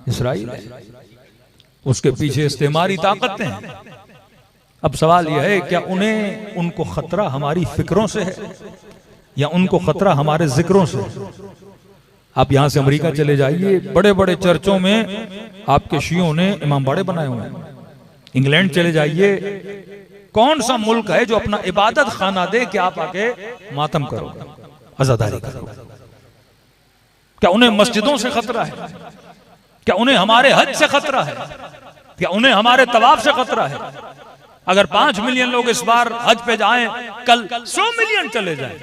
इस्राइल है। उसके पीछे इस्तेमारी ताकतें हैं। अब सवाल यह है, क्या उनको खतरा हमारी फिक्रों से है या उनको खतरा हमारे जिक्रों से? आप यहां से अमेरिका चले जाइए, बड़े बड़े चर्चों में आपके शियों ने इमाम बाड़े बनाए हुए हैं। इंग्लैंड चले जाइए, कौन सा मुल्क है जो अपना इबादत खाना दे कि आप आके मातम करो, आजादारी करो? क्या उन्हें मस्जिदों से खतरा है? क्या उन्हें हमारे हज से खतरा है? क्या उन्हें हमारे तवाफ से खतरा है? अगर 5 मिलियन लोग इस बार हज पे जाएं, कल 100 मिलियन चले जाएं,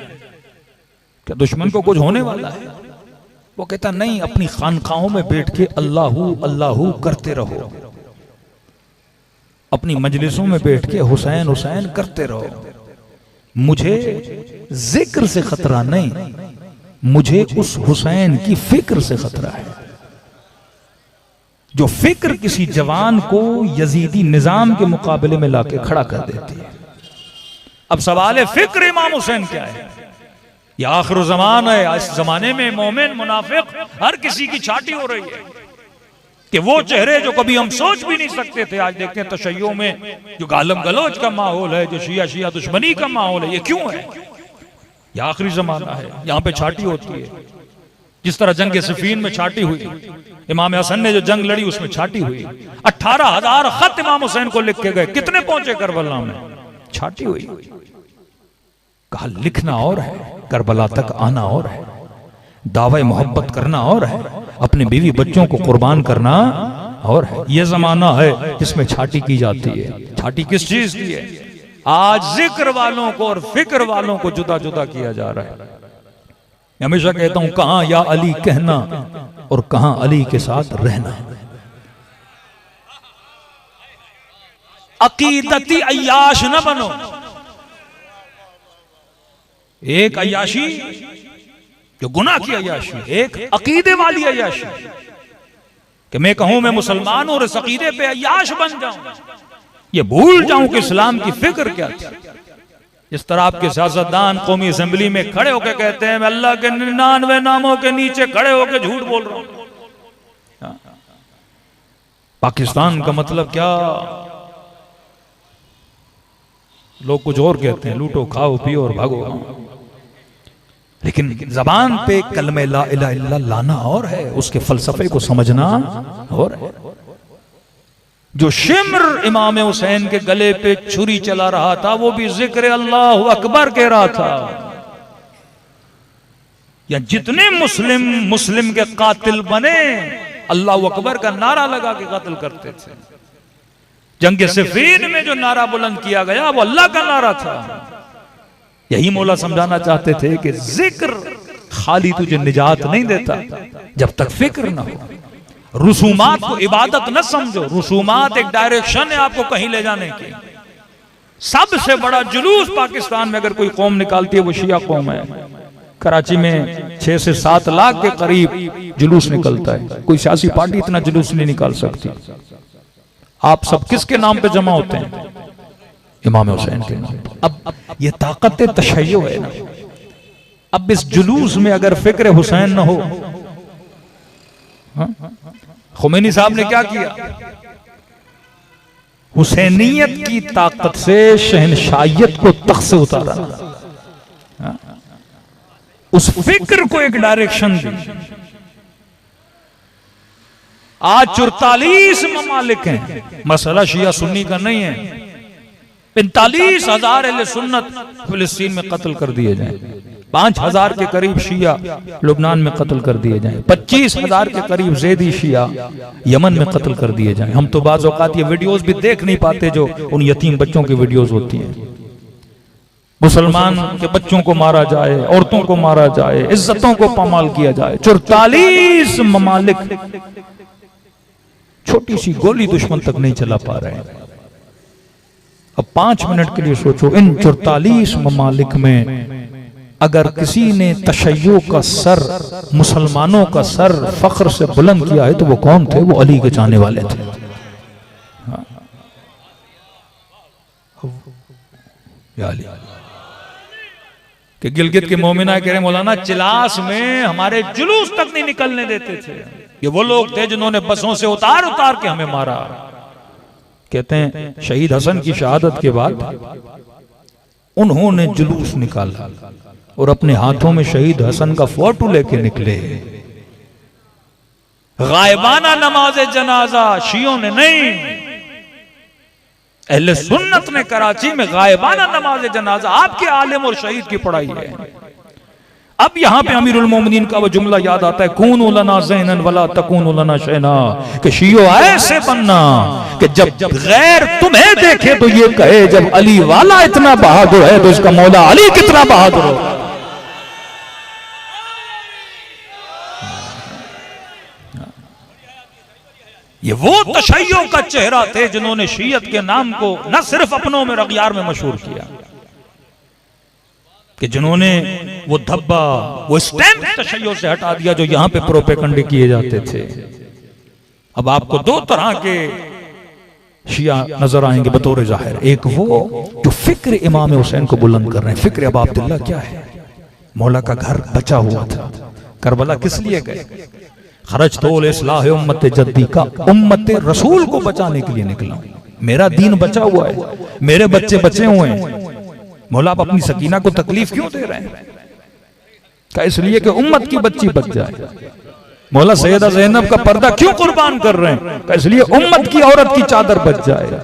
क्या दुश्मन को कुछ होने वाला है? वो कहता नहीं, अपनी खानकाहों में बैठ के अल्लाहू अल्लाहू करते रहो, अपनी मजलिसों में बैठ के हुसैन हुसैन करते रहो। मुझे जिक्र से खतरा नहीं, मुझे उस हुसैन की फिक्र से खतरा है, जो फिक्र किसी जवान को यजीदी निजाम के मुकाबले में लाके खड़ा कर देती है। अब सवाल है, फिक्र इमाम हुसैन क्या है? यह आखिर ज़मान है। इस जमाने में मोमिन मुनाफिक हर किसी की छाटी हो रही है कि वो चेहरे जो कभी हम सोच भी नहीं सकते थे, आज देखते हैं तशय्यो में जो गालम गलोच का माहौल है, जो शिया शिया दुश्मनी का माहौल है। ये क्यों है? यह आखिरी जमाना है, यहाँ पे छाटी होती है। जिस तरह जंग सिफीन में छाटी हुई, इमाम हसन ने जो जंग लड़ी उसमें छाटी हुई। 18,000 खत इमाम हुसैन को लिख के गए, कितने पहुंचे करबला में? छाटी हुई। कहा लिखना और है, करबला तक आना और है, दावे मोहब्बत करना और है, अपने बीवी बच्चों को कुर्बान करना और है। यह जमाना है जिसमें छाटी की जाती है। छाटी किस चीज की है? आज जिक्र वालों को और फिक्र वालों को जुदा जुदा किया जा रहा है। मैं हमेशा कहता हूं, कहां या अली कहना और कहां अली के साथ रहना। अकीदती अय्याश न बनो। एक अय्याशी जो गुनाह की अय्याशी, एक अकीदे वाली अय्याशी कि मैं कहूं मैं मुसलमान हूं और इस अकीदे पे अय्याश बन जाऊं, ये भूल जाऊं कि इस्लाम की फिक्र क्या थी। इस तरह आपके सियासतदान कौमी असेंबली में खड़े होकर कहते हैं मैं अल्लाह के 99 नामों के नीचे खड़े होकर झूठ बोल रहा हूं। पाकिस्तान का मतलब क्या? लोग कुछ और कहते हैं, लूटो खाओ पियो और भागो। लेकिन जबान पे कलमे ला इलाहा इल्लल्लाह लाना और है, उसके फलसफे को समझना और है। जो शिम्र इमाम हुसैन के गले पे छुरी चला रहा था, वो भी जिक्र अल्लाह अकबर कह रहा था। या जितने मुस्लिम के कातिल बने, अल्लाह अकबर का नारा लगा के कातिल करते थे। जंग सिफीन में जो नारा बुलंद किया गया वो अल्लाह का नारा था। यही मौला समझाना चाहते थे कि जिक्र खाली तुझे निजात नहीं देता जब तक फिक्र ना हो। रुसूमात को इबादत न समझो, रुसूमात एक डायरेक्शन है आपको कहीं ले जाने की। सबसे बड़ा जुलूस पाकिस्तान में अगर कोई कौम निकालती है वो शिया कौम है। कराची में 6 से 7 लाख के करीब जुलूस निकलता है, कोई सियासी पार्टी इतना जुलूस नहीं निकाल सकती। आप सब किसके नाम पे जमा होते हैं? इमाम हुसैन के नाम पे। अब ये ताकत तशय्यो है ना। अब इस जुलूस में अगर फिक्र हुसैन न हो, खुमैनी साहब ने क्या किया? हुसैनियत की ताकत से शहनशाहियत को तख्त से उतारा, उस फिक्र को एक डायरेक्शन दी। आज 44 ममालिक हैं, मसला शिया सुन्नी का नहीं है। 45,000 अहले सुन्नत फिलिस्तीन में कत्ल कर दिए जाएं, 5,000 के करीब शिया लुबनान में कत्ल कर दिए जाएं, 25,000 के करीब ज़ैदी शिया यमन में कत्ल कर दिए जाएं। हम तो बाज़ औक़ात ये वीडियोस भी देख नहीं पाते जो उन यतीम बच्चों की वीडियोस होती हैं। मुसलमान के बच्चों को मारा जाए, औरतों को मारा जाए, इज्जतों को पामाल किया जाए। 44 ममालिक छोटी सी गोली दुश्मन तक नहीं चला पा रहे हैं। अब 5 मिनट के लिए सोचो, इन 44 ममालिक में अगर किसी ने तशय्यो का सर, मुसलमानों का सर फख्र से बुलंद किया है तो वो कौन थे? वो अली के चाहने वाले थे। हाँ। या अली कि गिलगित के मोमिना कह रहे मौलाना चिलास में हमारे जुलूस तक नहीं निकलने देते थे। ये वो लोग थे जिन्होंने बसों से उतार उतार के हमें मारा। कहते हैं शहीद हसन की शहादत के बाद उन्होंने जुलूस निकाला और अपने हाथों में शहीद हसन का फोटो लेके निकले। गायबाना नमाज जनाजा शियों ने नहीं, अहले सुन्नत ने कराची में गायबाना नमाज जनाजा आपके आलिम और शहीद की पढ़ाई है। अब यहां पे अमीरुल मोमिनीन का वो जुमला याद आता है, कूनु लना ज़ैनन वला तकूनु लना शैना, कि शियो ऐसे बनना कि जब गैर तुम्हें देखे तो ये कहे जब अली वाला इतना बहादुर है तो इसका मौला अली कितना बहादुर हो। ये वो तशय्यो का चेहरा थे जिन्होंने शीयत के नाम को न सिर्फ अपनों में रगियार में मशहूर किया, कि जिन्होंने वो धब्बा, वो स्टैम्प तशय्यो से हटा दिया जो यहां पे प्रोपेगंडे किए जाते थे। अब आपको 2 तरह के शिया नजर आएंगे बतौर जाहिर। एक वो जो फिक्र इमाम हुसैन को बुलंद कर रहे हैं। फिक्र अब अब्दुल्ला क्या है? मौला का घर बचा हुआ था, करबला किस लिए गए? खरज तोल इस्लाह उम्मत जद्दी का, उम्मत रसूल को बचाने के लिए निकला। मेरा दीन बचा हुआ है, मेरे बच्चे बचे हुए हैं। मौला आप अपनी सकीना को तकलीफ क्यों दे रहे हैं? क्या इसलिए कि उम्मत की बच्ची बच जाए? मौला सैयदा ज़ैनब का पर्दा क्यों कुर्बान कर रहे हैं? क्या इसलिए उम्मत की औरत की चादर बच जाए?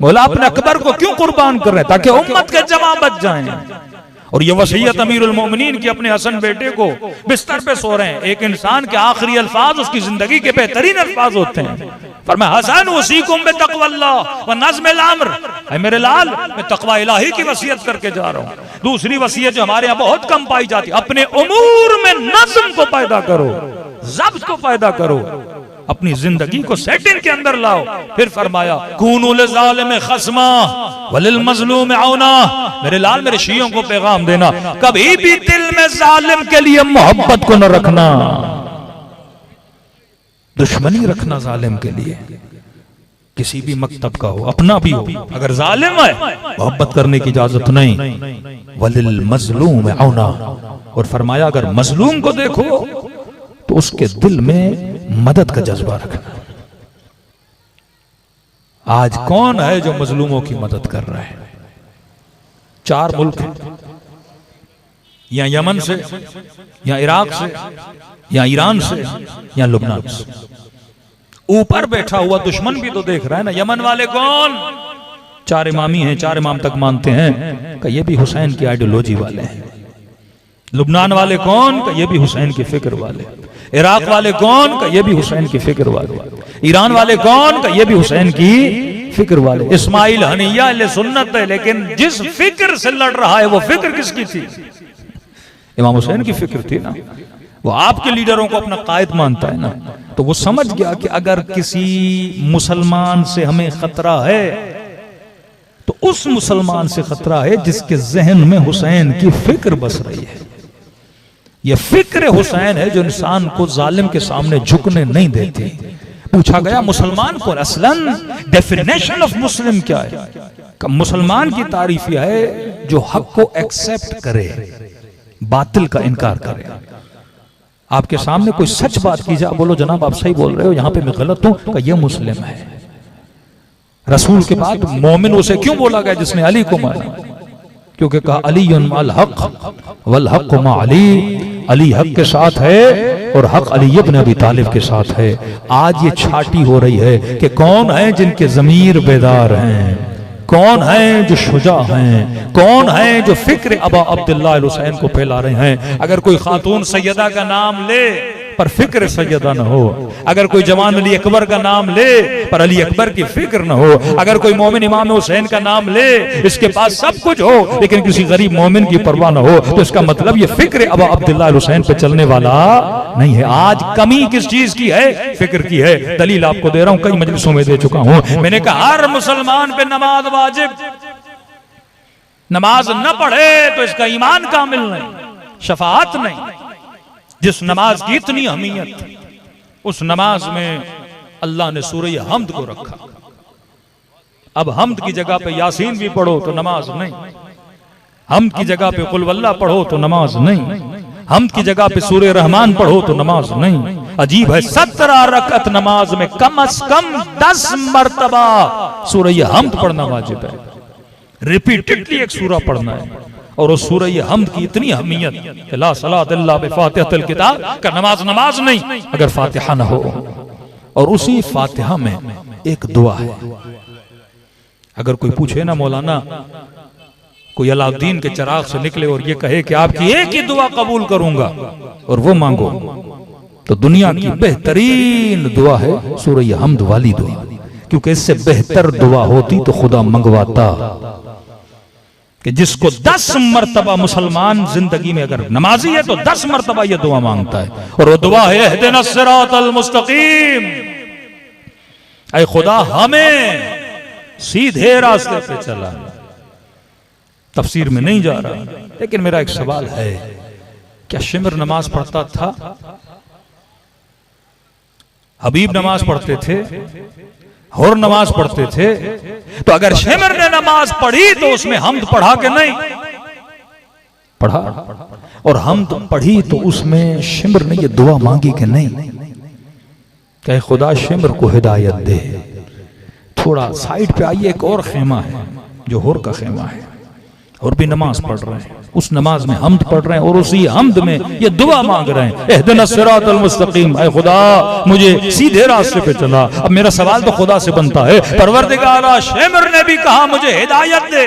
मौला अपने अकबर को क्यों कुर्बान कर रहे हैं? ताकि उम्मत के जमा बच जाएं। और ये वसीयत अमीरुल मोमिनीन की अपने हसन बेटे को बिस्तर पे सो रहे हैं। एक इंसान के आखिरी अल्फाज उसकी जिंदगी के बेहतरीन अल्फाज होते हैं। फरमाया हसन उसीकुम बितक़वल्लाह व नज़्मिल अम्र, ऐ मेरे लाल मैं तक़वा इलाही की वसीयत करके जा रहा हूँ। दूसरी वसीयत जो हमारे यहाँ बहुत कम पाई जाती, अपने उमूर में नज़्म को पैदा करो, ज़ब्त को पैदा करो, अपनी जिंदगी को सेटिंग के अंदर लाओ। फिर फरमाया कूनू लिज़ालिम खस्मा वलिल मज़लूम औना, मेरे लाल मेरे शियों को पैगाम देना, कभी भी दिल में जालिम के लिए मोहब्बत को न रखना, दुश्मनी रखना जालिम के लिए, किसी भी मकतब का हो, अपना भी हो, अगर जालिम है मोहब्बत करने की इजाजत नहीं। वलिल मज़लूम औना, और फरमाया अगर मजलूम को देखो तो उसके दिल में मदद का जज्बा रखना। आज कौन है जो मजलूमों की मदद कर रहा है? 4 मुल्क हैं, या यमन से, या इराक से, या ईरान से, या लुबनान से। ऊपर बैठा हुआ दुश्मन भी तो देख रहा है ना। यमन वाले कौन? 4 इमामी हैं, 4 इमाम तक मानते हैं कि ये भी हुसैन की आइडियोलॉजी वाले हैं। लुबनान वाले कौन? का ये भी हुसैन की फिक्र वाले। इराक वाले कौन? का ये भी हुसैन की फिक्र वाले। ईरान वाले कौन? का ये भी हुसैन की फिक्र वाले। इस्माइल हनिया अहले सुन्नत है, लेकिन जिस फिक्र से लड़ रहा है वो फिक्र किसकी थी? इमाम हुसैन की फिक्र थी ना। वो आपके लीडरों को अपना कायद मानता है ना। तो वो समझ गया कि अगर किसी मुसलमान से हमें खतरा है तो उस मुसलमान से खतरा है जिसके जहन में हुसैन की फिक्र बस रही है। यह फिक्र हुसैन है जो इंसान को जालिम के सामने झुकने नहीं देती। पूछा गया मुसलमान को असलन डेफिनेशन ऑफ मुस्लिम क्या है? मुसलमान की तारीफ यह है जो हक को एक्सेप्ट करे, बातिल का इनकार करे। आपके सामने कोई सच बात की जाए, बोलो जनाब आप सही बोल रहे हो, यहां पे मैं गलत हूं, का ये मुस्लिम है। रसूल के बाद मोमिन उसे क्यों बोला गया जिसने अली को माना? क्योंकि कहा अली अल हक वल हक मा अली, अली हक के साथ है और हक अली इब्न अबी तालिब के साथ है। आज ये छाटी हो रही है कि कौन है जिनके ज़मीर बेदार हैं, कौन है जो शुजा हैं, कौन है जो फिक्र अबा अब्दुल्लाह हुसैन को फैला रहे हैं। अगर कोई खातून सैयदा का नाम ले पर फिक्र सैयदा न हो, अगर कोई जवान अली अकबर का नाम ले पर अली अकबर की फिक्र न हो, अगर कोई मोमिन इमाम हुसैन का नाम ले इसके पास सब कुछ हो लेकिन किसी गरीब मोमिन की परवाह न हो, तो इसका मतलब ये फिक्र अबा अब्दुल्लाह हुसैन पे चलने वाला नहीं है। आज कमी किस चीज की है? फिक्र की है। दलील आपको दे रहा हूं, कई मजलिसों में दे चुका हूं। मैंने कहा हर मुसलमान पे नमाज वाजिब, नमाज न पढ़े तो इसका ईमान कामिल नहीं, शफाअत नहीं। जिस नमाज की इतनी अहमियत, उस नमाज में अल्लाह ने सूरह हमद को रखा। अब हमद की जगह पे यासीन भी पढ़ो तो नमाज नहीं, हमद की जगह पे कुल वल्लाह पढ़ो तो नमाज नहीं, हमद की जगह पे सूरह रहमान पढ़ो तो नमाज नहीं। अजीब है, 17 रकअत नमाज में कम से कम 10 मरतबा सूरह हमद पढ़ना वाजिब है। रिपीटेडली एक सूरा पढ़ना है। और उस सूरह हमद की इतनी अहमियत, ला सलात इल्ला बिफातिहतिल किताब का नमाज नहीं अगर फातिहा ना हो। और उसी फातिहा में एक दुआ है। अगर कोई पूछे ना मौलाना, कोई अलाउद्दीन के चिराग से निकले और ये कहे कि आपकी एक ही दुआ कबूल करूंगा और वो मांगो, तो दुनिया की बेहतरीन दुआ है सूरह हमद वाली दुआ, क्योंकि इससे बेहतर दुआ होती तो खुदा मंगवाता। कि जिसको 10 मरतबा मुसलमान जिंदगी में अगर नमाजी है तो 10 मरतबा ये दुआ मांगता है, और वो दुआ है इहदिना सिरातल मुस्तकीम, ऐ खुदा हमें सीधे रास्ते पे चला। तफसीर में नहीं जा रहा, लेकिन मेरा एक सवाल है, क्या शिमर नमाज पढ़ता था? हबीब नमाज पढ़ते थे, और नमाज पढ़ते थे। तो अगर शिमर ने नमाज पढ़ी तो उसमें हमद पढ़ा के नहीं पढ़ा, और हमद पढ़ी तो उसमें शिमर ने ये दुआ मांगी कि नहीं, क्या खुदा शिमर को हिदायत दे। थोड़ा साइड पे आइए, एक और खेमा है जो होर का खेमा है, और भी नमाज पढ़ रहे हैं, उस नमाज में हमद पढ़ रहे हैं और उसी हमद में ये दुआ मांग रहे हैं, इहदिना सिरातल मुस्तकीम, ऐ खुदा मुझे सीधे रास्ते पे चला। अब मेरा सवाल तो खुदा से बनता है, परवरदिगारा शिमर ने भी कहा मुझे हिदायत दे,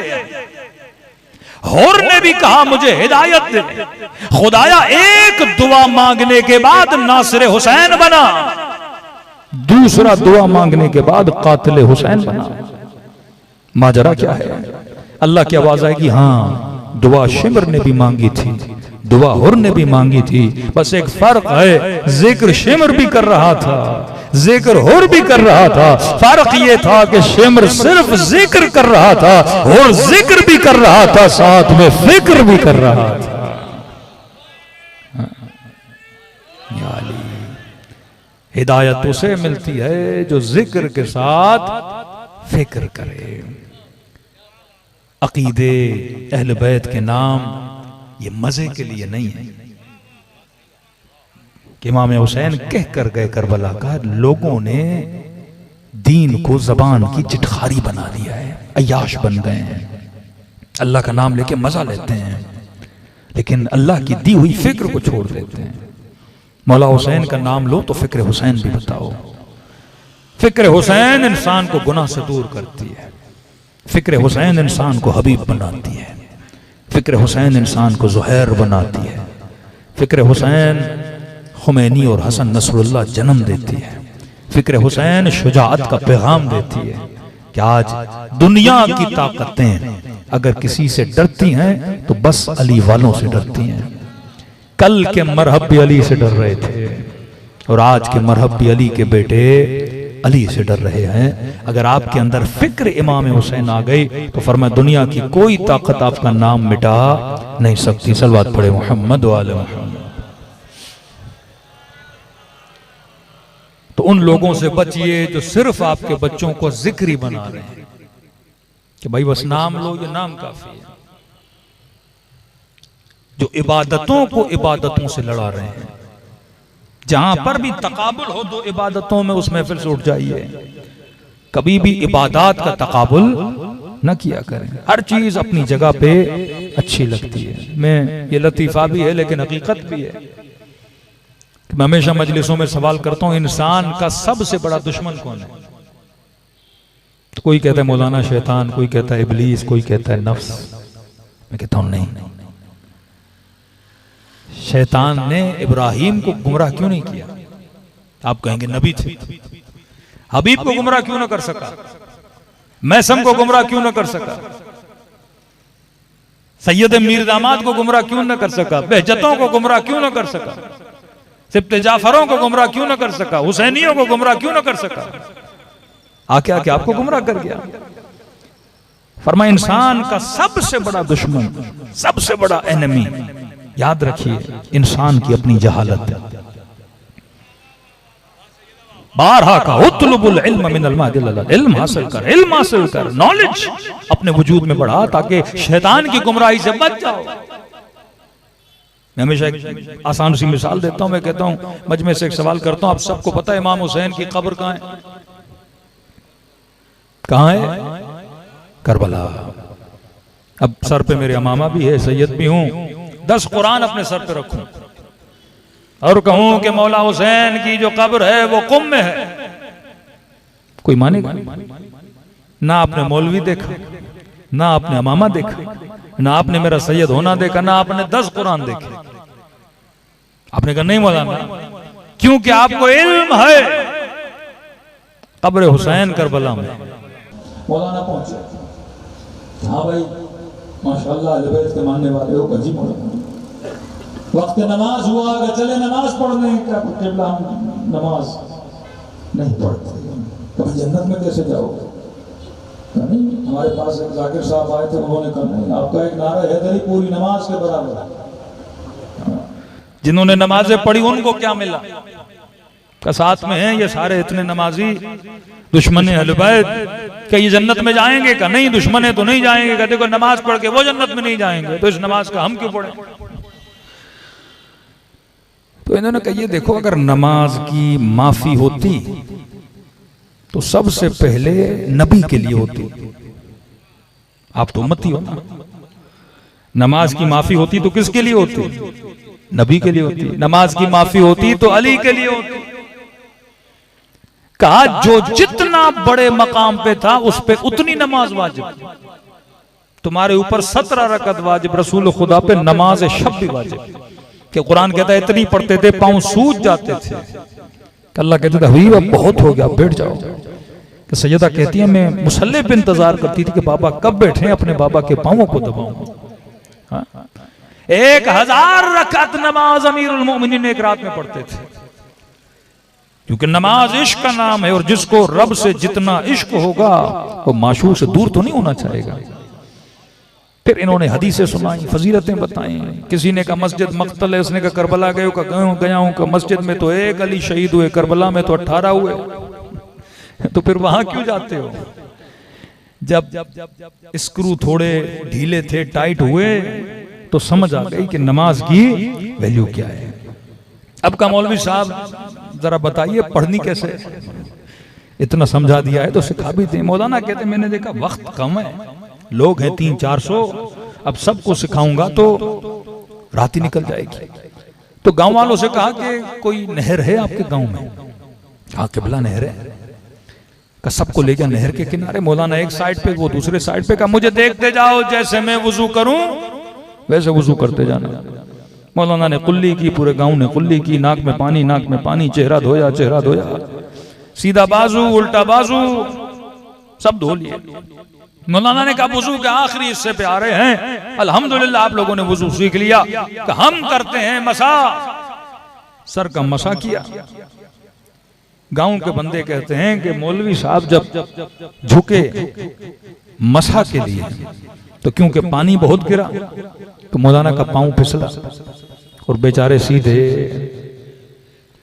होर ने भी कहा मुझे हिदायत दे, खुदाया एक दुआ मांगने के बाद नासिर हुसैन बना, दूसरा दुआ मांगने के बाद कातिल हुसैन बना। माजरा क्या है? अल्लाह की आवाज आएगी, हाँ दुआ शिमर ने भी मांगी थी, दुआ हुर ने भी मांगी थी, बस एक फर्क है, जिक्र शिमर भी कर रहा था, जिक्र हुर भी कर रहा था। फर्क ये था कि शिमर सिर्फ जिक्र कर रहा था, हुर जिक्र भी कर रहा था, साथ में फिक्र भी कर रहा था। हिदायत उसे मिलती है जो जिक्र के साथ फिक्र करे। अकीदे अहले बैत के नाम ये मजे के लिए नहीं है कि इमाम हुसैन कह कर गए करबला का, लोगों ने दीन को जबान की चिटखारी बना दिया है, अय्याश बन गए हैं, अल्लाह का नाम लेके मजा लेते हैं, लेकिन अल्लाह की दी हुई फिक्र को छोड़ देते हैं। मौला हुसैन का नाम लो तो फिक्र हुसैन भी बताओ। फिक्र हुसैन इंसान को गुनाह से दूर करती है, फिक्र हुसैन इंसान को हबीब बनाती है, फिक्र हुसैन इंसान को ज़ुहैर बनाती है, फिक्र हुसैन खुमैनी और हसन नसरुल्लाह जन्म देती है, फिक्र हुसैन शुजाअत का पैगाम देती है कि आज दुनिया की ताकतें अगर किसी से डरती हैं तो बस अली वालों से डरती हैं। कल के मरहब भी अली से डर रहे थे, और आज के मरहब भी अली के बेटे अली से डर रहे हैं। अगर आपके अंदर फिक्र इमाम हुसैन आ गई तो फरमाया दुनिया की कोई ताकत आपका नाम मिटा नहीं सकती। सलवात पढ़े मोहम्मद वाले मोहम्मद। तो उन लोगों से बचिए जो सिर्फ आपके बच्चों को जिक्री बना रहे हैं कि भाई बस नाम लो, ये नाम काफी है। जो इबादतों को इबादतों से लड़ा रहे हैं, जहां पर भी तकाबुल हो दो इबादतों में उस महफिल से उठ जाइए। कभी भी इबादत का तकाबुल न किया करें। हर चीज अपनी जगह पे अच्छी लगती है। मैं ये लतीफा भी है लेकिन हकीकत भी है। मैं हमेशा मजलिसों में सवाल करता हूं, इंसान का सबसे बड़ा दुश्मन कौन है? तो कोई कहता है मौलाना शैतान, कोई कहता है इब्लीस, कोई कहता है नफ्स। मैं कहता हूं नहीं, शैतान ने इब्राहिम को गुमराह क्यों नहीं किया? आप कहेंगे नबी थे। हबीब को गुमराह क्यों ना कर सका? मैसम को गुमराह क्यों ना कर सका? सैयद मीर दामाद को गुमराह क्यों ना कर सका? बहजतों को गुमराह क्यों ना कर सका? सिब्ते जाफरों को गुमराह क्यों ना कर सका? हुसैनियों को गुमराह क्यों ना कर सका? आके आके आपको गुमराह कर गया। फरमाया इंसान का सबसे बड़ा दुश्मन, सबसे बड़ा एनिमी, याद रखिए, इंसान की अपनी जहालत है। बारहा का उतलुबुल इल्म मिनल महदिल अला, इल्म हासिल कर, इल्म हासिल कर, नॉलेज अपने वजूद में बढ़ा ताकि शैतान की गुमराही से बच जाओ। मैं हमेशा एक आसान सी मिसाल देता हूं। मैं कहता हूं मजमे से एक सवाल करता हूं, आप सबको पता है इमाम हुसैन की कब्र कहां है? कहां है? करबला। अब सर पे मेरे अमामा भी है, सैयद भी हूं, 10 कुरान अपने सर पे रखूं और कहूं कि मौला हुसैन की जो कब्र है वो कुम में है, कोई मानेगा? ना आपने मौलवी देखा, ना आपने अमामा देखा, ना आपने मेरा सैयद होना देखा, ना आपने 10 कुरान देखे। आपने कहा नहीं मौलाना, क्योंकि आपको इल्म है कब्र हुसैन करबला में। मौलाना पहुंचे, हाँ भाई माशाअल्लाह अहले बैत के मानने वाले हो, गजी मौलाना। वक्त नमाज हुआ, अगर चले नमाज पढ़ने का, किबला हम नमाज नहीं पढ़ते, तो जन्नत में कैसे जाओगे? नहीं, हमारे पास एक जाकिर साहब आए थे, उन्होंने कहा नहीं, आपका एक नारा हैदरी पूरी नमाज के बराबर। जिन्होंने नमाजें पढ़ी उनको क्या मिला? का साथ में है ये सारे इतने नमाजी दुश्मन अहले बैत, क्या ये जन्नत में जाएंगे? का नहीं, दुश्मन है तो नहीं जाएंगे। का देखो नमाज पढ़ के वो जन्नत में नहीं जाएंगे, तो इस नमाज का हम क्यों पढ़े? तो इन्होंने कहा ये देखो, अगर नमाज की माफी होती तो सबसे पहले नबी के लिए होती। आप तो उम्मती हो ना। नमाज की माफी होती तो किसके लिए होती? नबी के लिए होती। नमाज की माफी होती तो अली के लिए होती। कहा जो जितना बड़े मकाम पे था उस पे उतनी नमाज वाजिब। तुम्हारे ऊपर 17 रकअत वाजिब, रसूल खुदा पे नमाज शब भी वाजिब। कि कुरान कहता है इतनी पढ़ते थे पांव सूज जाते थे। अल्लाह कहते थे हबीब अब बहुत हो गया, बैठ जाओ। कि सैयदा कहती है मैं मुसल्ले पे इंतजार करती थी कि बाबा कब बैठे, अपने बाबा के पांवों को दबाऊं। 1000 रकअत नमाज अमीरुल मोमिनीन एक रात में पढ़ते थे, क्योंकि नमाज इश्क का नाम है और जिसको रब से जितना इश्क होगा वो माशूक से दूर तो नहीं होना चाहेगा। फिर इन्होंने हदीसें सुनाई, फजीलतें बताई। किसी ने कहा मस्जिद मक्तल है, उसने कहा करबला गया हूं का मस्जिद में तो एक अली शहीद हुए, करबला में तो 18 हुए। तो फिर वहां क्यों जाते हो? जब स्क्रू थोड़े ढीले थे, टाइट हुए, तो समझ आ गई कि नमाज की वैल्यू क्या है। अब का मौलवी साहब जरा बताइए पढ़नी कैसे? इतना समझा दिया है तो सिखा भी दें। मौलाना कहते मैंने देखा वक्त कम है, लोग हैं 300-400, अब सबको सिखाऊंगा तो रात ही निकल जाएगी। तो गांव वालों से कहा कि कोई नहर है आपके गांव में? कहा किबला नहर है। का सबको ले गया नहर के किनारे। मौलाना एक साइड पे, वो दूसरे साइड पे। कहा मुझे देखते जाओ, जैसे मैं वुजू करूं वैसे वुजू करते जाना। मौलाना ने कुल्ली की, पूरे गांव ने कुल्ली की, नाक में पानी, नाक में पानी, चेहरा धोया, चेहरा धोया, सीधा बाजू, उल्टा बाजू, सब धो लिए। मौलाना ने कहा वुजू के आखिरी हिस्से पे आ रहे हैं, अल्हम्दुलिल्लाह आप लोगों ने वुजू सीख लिया। हम करते हैं मसा। सर का मसा किया। गांव के बंदे कहते हैं कि मौलवी साहब जब झुके मसा के लिए तो क्योंकि पानी बहुत गिरा तो मौलाना का पांव फिसला और बेचारे सीधे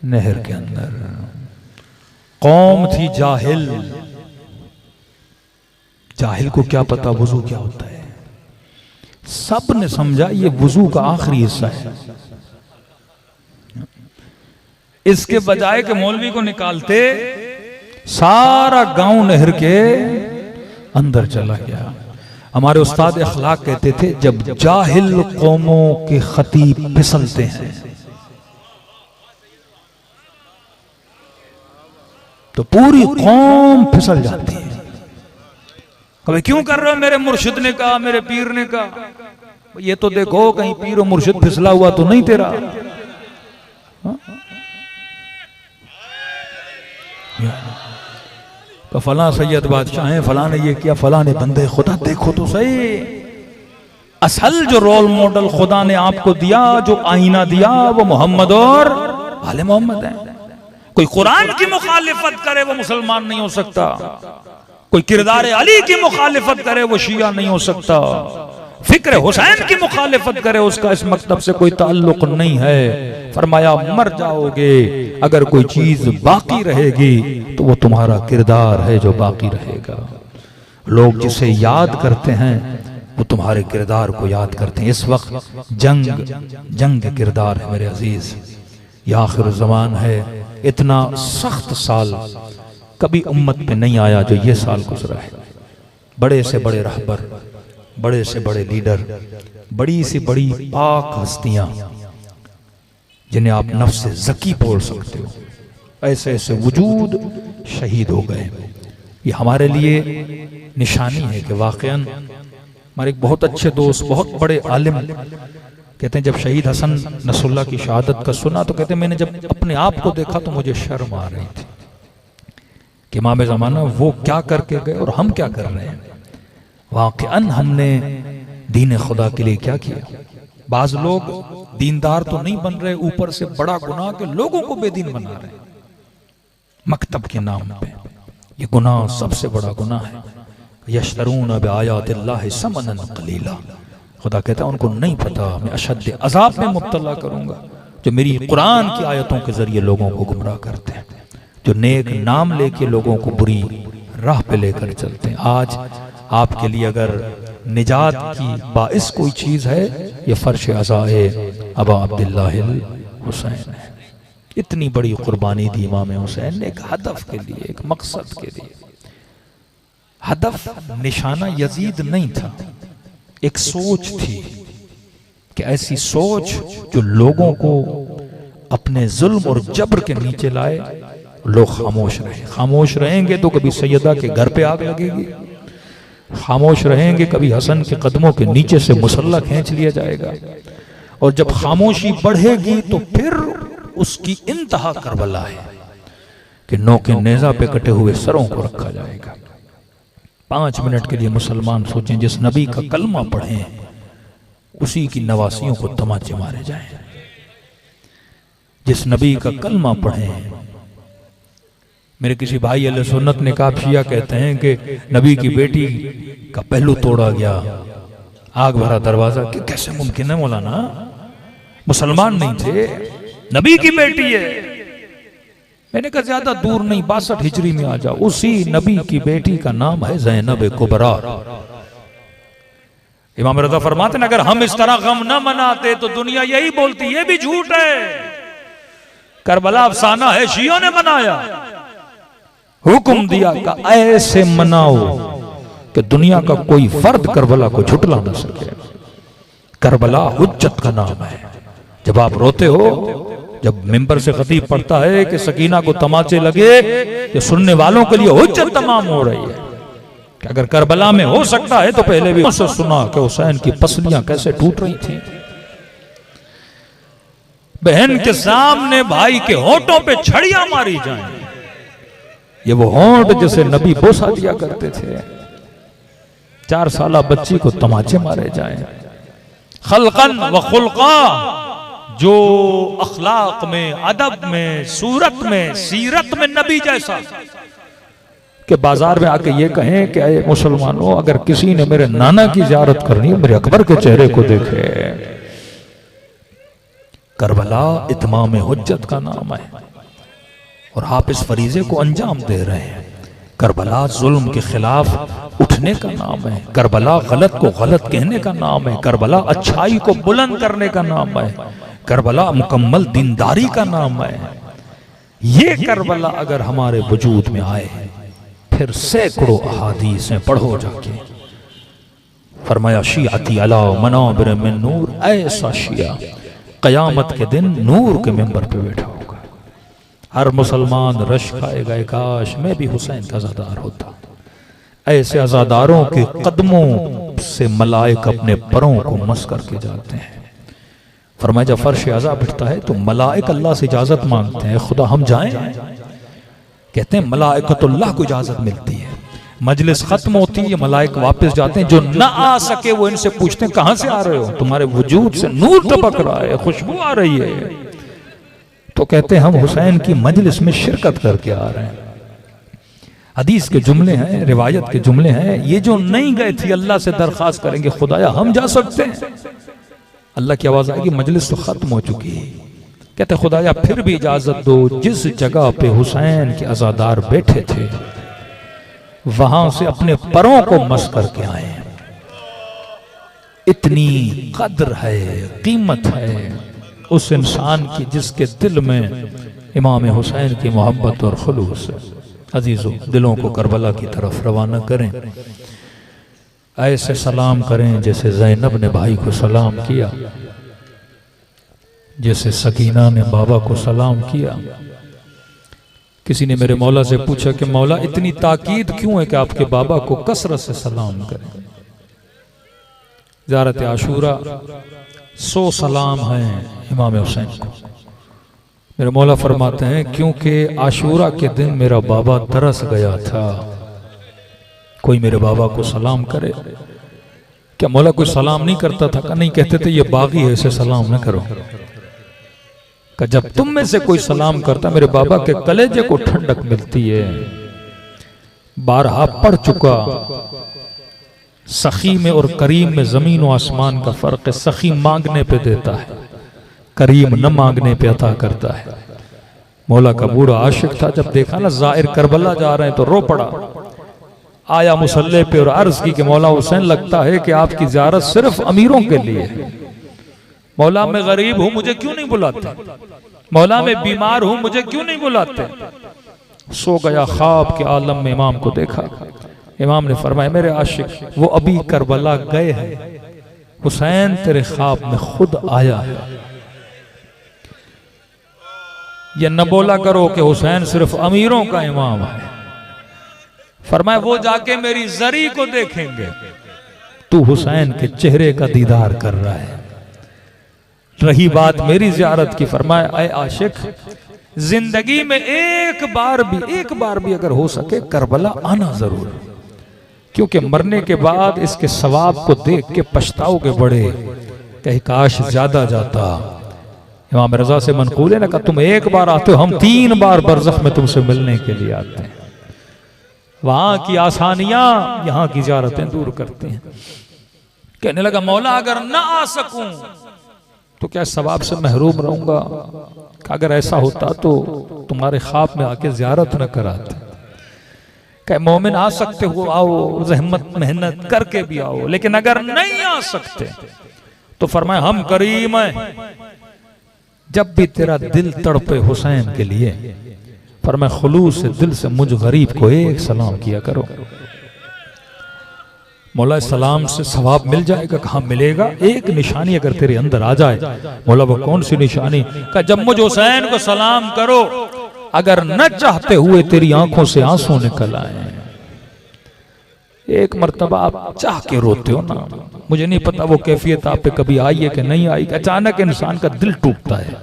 नहर के अंदर। कौम थी जाहिल, जाहिल को क्या पता वुजू क्या होता है। सब ने समझा ये वुजू का आखिरी हिस्सा है। इसके बजाय के मौलवी को निकालते सारा गांव नहर के अंदर चला गया। हमारे उस्ताद अखलाक कहते थे जब जाहिल कौमों के खतीब फिसलते हैं तो पूरी कौम फिसल जाती है। कभी क्यों कर रहे हो, मेरे मुर्शिद ने कहा, मेरे पीर ने कहा। ये तो देखो कहीं पीर और मुर्शिद फिसला हुआ तो नहीं तेरा। तो फला सैयद बादशाह हैं, फला ने ये किया, फला ने बंदे खुदा। देखो तो सही, असल जो रोल मॉडल खुदा ने आपको दिया, जो आईना दिया, वो मोहम्मद और आले मोहम्मद है। कोई कुरान की मुखालिफत करे वो मुसलमान नहीं हो सकता। कोई किरदार अली की मुखालिफत करे वो शिया नहीं हो सकता। फिक्र हुसैन की मुखालिफत करे उसका इस मकतब से कोई ताल्लुक नहीं है। फरमाया मर जाओगे, अगर कोई चीज बाकी रहेगी तो वो तुम्हारा किरदार है जो बाकी रहेगा। लोग जिसे याद करते हैं वो तुम्हारे किरदार को याद करते हैं। इस वक्त जंग किरदार है मेरे अजीज। ये आखिर ज़मान है। इतना सख्त साल कभी उम्मत पे नहीं आया जो ये साल गुजरा है। बड़े से बड़े रहबर, बड़े से बड़े लीडर, बड़ी से बड़ी पाक हस्तियां जिन्हें आप नफ्स ज़की बोल सकते हो, ऐसे ऐसे वजूद शहीद हो गए। ये हमारे लिए निशानी है कि वाकईन हमारे एक बहुत अच्छे दोस्त, बहुत बड़े आलिम कहते हैं जब शहीद हसन नसरुल्लाह की शहादत का सुना तो कहते हैं मैंने जब अपने आप को देखा तो मुझे शर्म आ रही थी कि इमाम ज़माना वो क्या करके गए और हम क्या कर रहे हैं। वाकईन हमने दीन खुदा के लिए क्या किया। बाज लोग दीनदार तो नहीं बन रहे, ऊपर से बड़ा गुनाह के लोगों को बेदीन बना रहे हैं मकतब के नाम पे। ये गुनाह सबसे बड़ा गुनाह है। यशतरून बिआयातिल्लाहि समनन कलीला। खुदा कहता है उनको नहीं पता मैं अशद्द अजाब में मुब्तला करूंगा जो मेरी कुरान की आयतों के जरिए लोगों को गुमराह करते हैं, जो नेक नाम लेके लोगों को बुरी राह पे लेकर चलते हैं। आज आपके लिए अगर निजात की बाइस कोई चीज है ये फर्श अज़ाए अबा अब्दुल्लाहिल हुसैन है। इतनी बड़ी कुर्बानी दी इमाम हुसैन ने एक हदफ के लिए, एक मकसद के लिए। हदफ निशाना यजीद नहीं था, एक सोच थी कि ऐसी सोच जो लोगों को अपने जुल्म और जबर के नीचे लाए। लोग खामोश रहे। खामोश रहेंगे तो कभी सैयदा के घर पे आग लगेगी, खामोश रहेंगे कभी हसन के कदमों के नीचे से मुसल्ला खींच लिया जाएगा, और जब खामोशी बढ़ेगी तो फिर उसकी इंतहा करबला है कि नोके नेजा पे कटे हुए सरों को रखा जाएगा। 5 मिनट के लिए मुसलमान सोचें जिस नबी का कलमा पढ़ें उसी की नवासियों को तमाचे मारे जाएं। जिस नबी का कलमा पढ़ें। मेरे किसी भाई अहले सुन्नत ने कहा, शिया कहते हैं कि नबी की बेटी का पहलू तोड़ा गया, आग भरा दरवाजा। कि कैसे मुमकिन है मौलाना, मुसलमान नहीं थे, नबी की बेटी है। मैंने कहा ज्यादा दूर नहीं, 62 हिजरी में आ जाओ। उसी नबी की बेटी का नाम है ज़ैनब कुबरा। इमाम रज़ा फरमाते हैं अगर हम इस तरह गम न मनाते तो दुनिया यही बोलती ये भी झूठ है, करबला अफसाना है, शियों ने मनाया। हुक्म दिया का ऐसे मनाओ कि दुनिया का कोई फर्द करबला को झुटला ना सके। करबला हुज्जत का नाम है। जब आप रोते हो, जब मिंबर से खतीब पढ़ता है कि सकीना को तमाचे लगे, ये सुनने वालों के लिए हुज्जत तमाम हो रही है कि अगर करबला में हो सकता है तो पहले भी उससे सुना कि हुसैन की पसलियां कैसे टूट रही थी। बहन के सामने भाई के होठों पे छड़ियां मारी जाएं, ये वो होंठ जिसे नबी बोसा दिया करते थे। 4 साला बच्ची को तमाचे मारे जाएं। खल्कन व खुल्का, जो अखलाक में, अदब में, सूरत में, सीरत में नबी जैसा, कि बाजार में आके ये कहें कि अरे मुसलमानों, अगर किसी ने मेरे नाना की ज़ियारत करनी है, मेरे अकबर के चेहरे को देखे। करबला इत्माम हुज्जत का नाम है और आप इस फरीजे को अंजाम दे रहे हैं। करबला जुल्म के खिलाफ उठने का नाम है। करबला गलत को गलत कहने का नाम है। करबला अच्छाई को बुलंद करने का नाम है। करबला मुकम्मल दीनदारी का नाम है। ये करबला अगर हमारे वजूद में आए, फिर सैकड़ों अहादीसें पढ़ो जाके। फरमाया शियाती अला मनाबिर मिन नूर, ऐसा शिया कयामत के दिन नूर के मेंबर पे बैठा होगा। हर मुसलमान रश खाएगा, काश मैं भी हुसैन का अज़ादार होता। ऐसे अज़ादारों के कदमों से मलाइक अपने परों को मस करके जाते हैं। फरमाया जब फर्श अज़ा बिठता है तो मलाइक अल्लाह से इजाजत मांगते हैं, खुदा हम जाएं। कहते हैं मलाइकतुल्लाह को इजाजत मिलती है। मजलिस खत्म होती है, मलाइक वापस जाते हैं। जो न आ सके वो इनसे पूछते हैं कहां से आ रहे हो? तुम्हारे वजूद से नूर टपक रहा है, खुशबू आ रही है। तो कहते हैं हम हुसैन की मजलिस में शिरकत करके आ रहे हैं। हदीस के जुमले हैं, रिवायत के जुमले हैं। ये जो नहीं गए थे अल्लाह से दरखास्त करेंगे, खुदाया हम जा सकते हैं। अल्लाह की आवाज आएगी मजलिस तो खत्म हो चुकी है। कहते खुदाया फिर भी इजाजत दो, जिस जगह पे हुसैन के अज़ादार बैठे थे वहां से अपने परों को मस करके आए। इतनी कद्र है, कीमत है उस इंसान की जिसके दिल में इमाम हुसैन की मोहब्बत और खुलूस है। अजीजों, दिलों को करबला की तरफ रवाना करें। ऐसे सलाम करें जैसे ज़ैनब ने भाई को सलाम किया, जैसे सकीना ने बाबा को सलाम किया। किसी ने मेरे मौला से पूछा कि मौला इतनी ताकीद क्यों है कि आपके बाबा को कसरत से सलाम करें? ज़ियारत आशूरा 100 सलाम हैं इमाम हुसैन को। मेरे मौला फरमाते हैं क्योंकि आशूरा के दिन मेरा बाबा तरस गया था, कोई मेरे बाबा को सलाम करे। क्या मौला कोई सलाम नहीं करता था? का नहीं, कहते थे ये बागी है, इसे सलाम न करो। का जब तुम में से कोई सलाम करता मेरे बाबा के कलेजे को ठंडक मिलती है। बारहा पढ़ चुका, सखी में और करीम में जमीन और आसमान का फर्क है। सखी मांगने पे देता है, करीम न मांगने पे अता करता है। मौला का बूढ़ा आशिक था, जब देखा ना ज़ाहिर करबला जा रहे हैं तो रो पड़ा। आया मुसल्ले पे और अर्ज की कि मौला हुसैन लगता है कि आपकी ज़ियारत सिर्फ अमीरों के लिए है। मौला मैं गरीब हूं, मुझे क्यों नहीं बुलाते? मौला मैं बीमार हूं, मुझे क्यों नहीं बुलाते? सो गया, ख्वाब के आलम में इमाम को देखा। इमाम ने फरमाया मेरे आशिक वो अभी करबला गए हैं, हुसैन तेरे ख्वाब में खुद आया है। ये न बोला करो कि हुसैन सिर्फ अमीरों का इमाम है। फरमाया वो जाके मेरी जरी को देखेंगे, तू हुसैन के चेहरे का दीदार कर रहा है। रही बात मेरी ज़ियारत की, फरमाया ऐ आशिक जिंदगी में एक बार भी अगर हो सके करबला आना जरूर, क्योंकि मरने के बाद इसके सवाब को देख के पछताओगे बड़े, कहीं काश ज्यादा जाता। इमाम रजा से मनकूल है ना, तुम एक बार आते हो, हम 3 बार बरज़ख में तुमसे मिलने के लिए आते हैं। वहां की आसानियां यहाँ की ज़ियारतें दूर करते हैं। कहने लगा मौला अगर ना आ सकूं तो क्या सवाब से महरूम रहूंगा? अगर ऐसा होता तो तुम्हारे ख्वाब में आके ज़ियारत न कराते। क्या मोमिन आ सकते हो, आओ, ज़हमत मेहनत करके भी आओ, लेकिन अगर नहीं आ सकते तो फरमाया हम करीम हैं। जब भी तेरा दिल तड़पे हुसैन के लिए, फरमाया खुलूस से दिल से मुझ गरीब को एक सलाम किया करो। मौला सलाम से सवाब मिल जाएगा? कहाँ मिलेगा? एक निशानी अगर तेरे अंदर आ जाए। मौला वो कौन सी निशानी? का जब मुझ हुसैन को सलाम करो, अगर न चाहते हुए तेरी आंखों से आंसू निकल आए। एक मर्तबा आप चाह के रोते हो ना, मुझे नहीं पता वो कैफियत आप पे कभी आई है कि नहीं आई। अचानक इंसान का दिल टूटता है,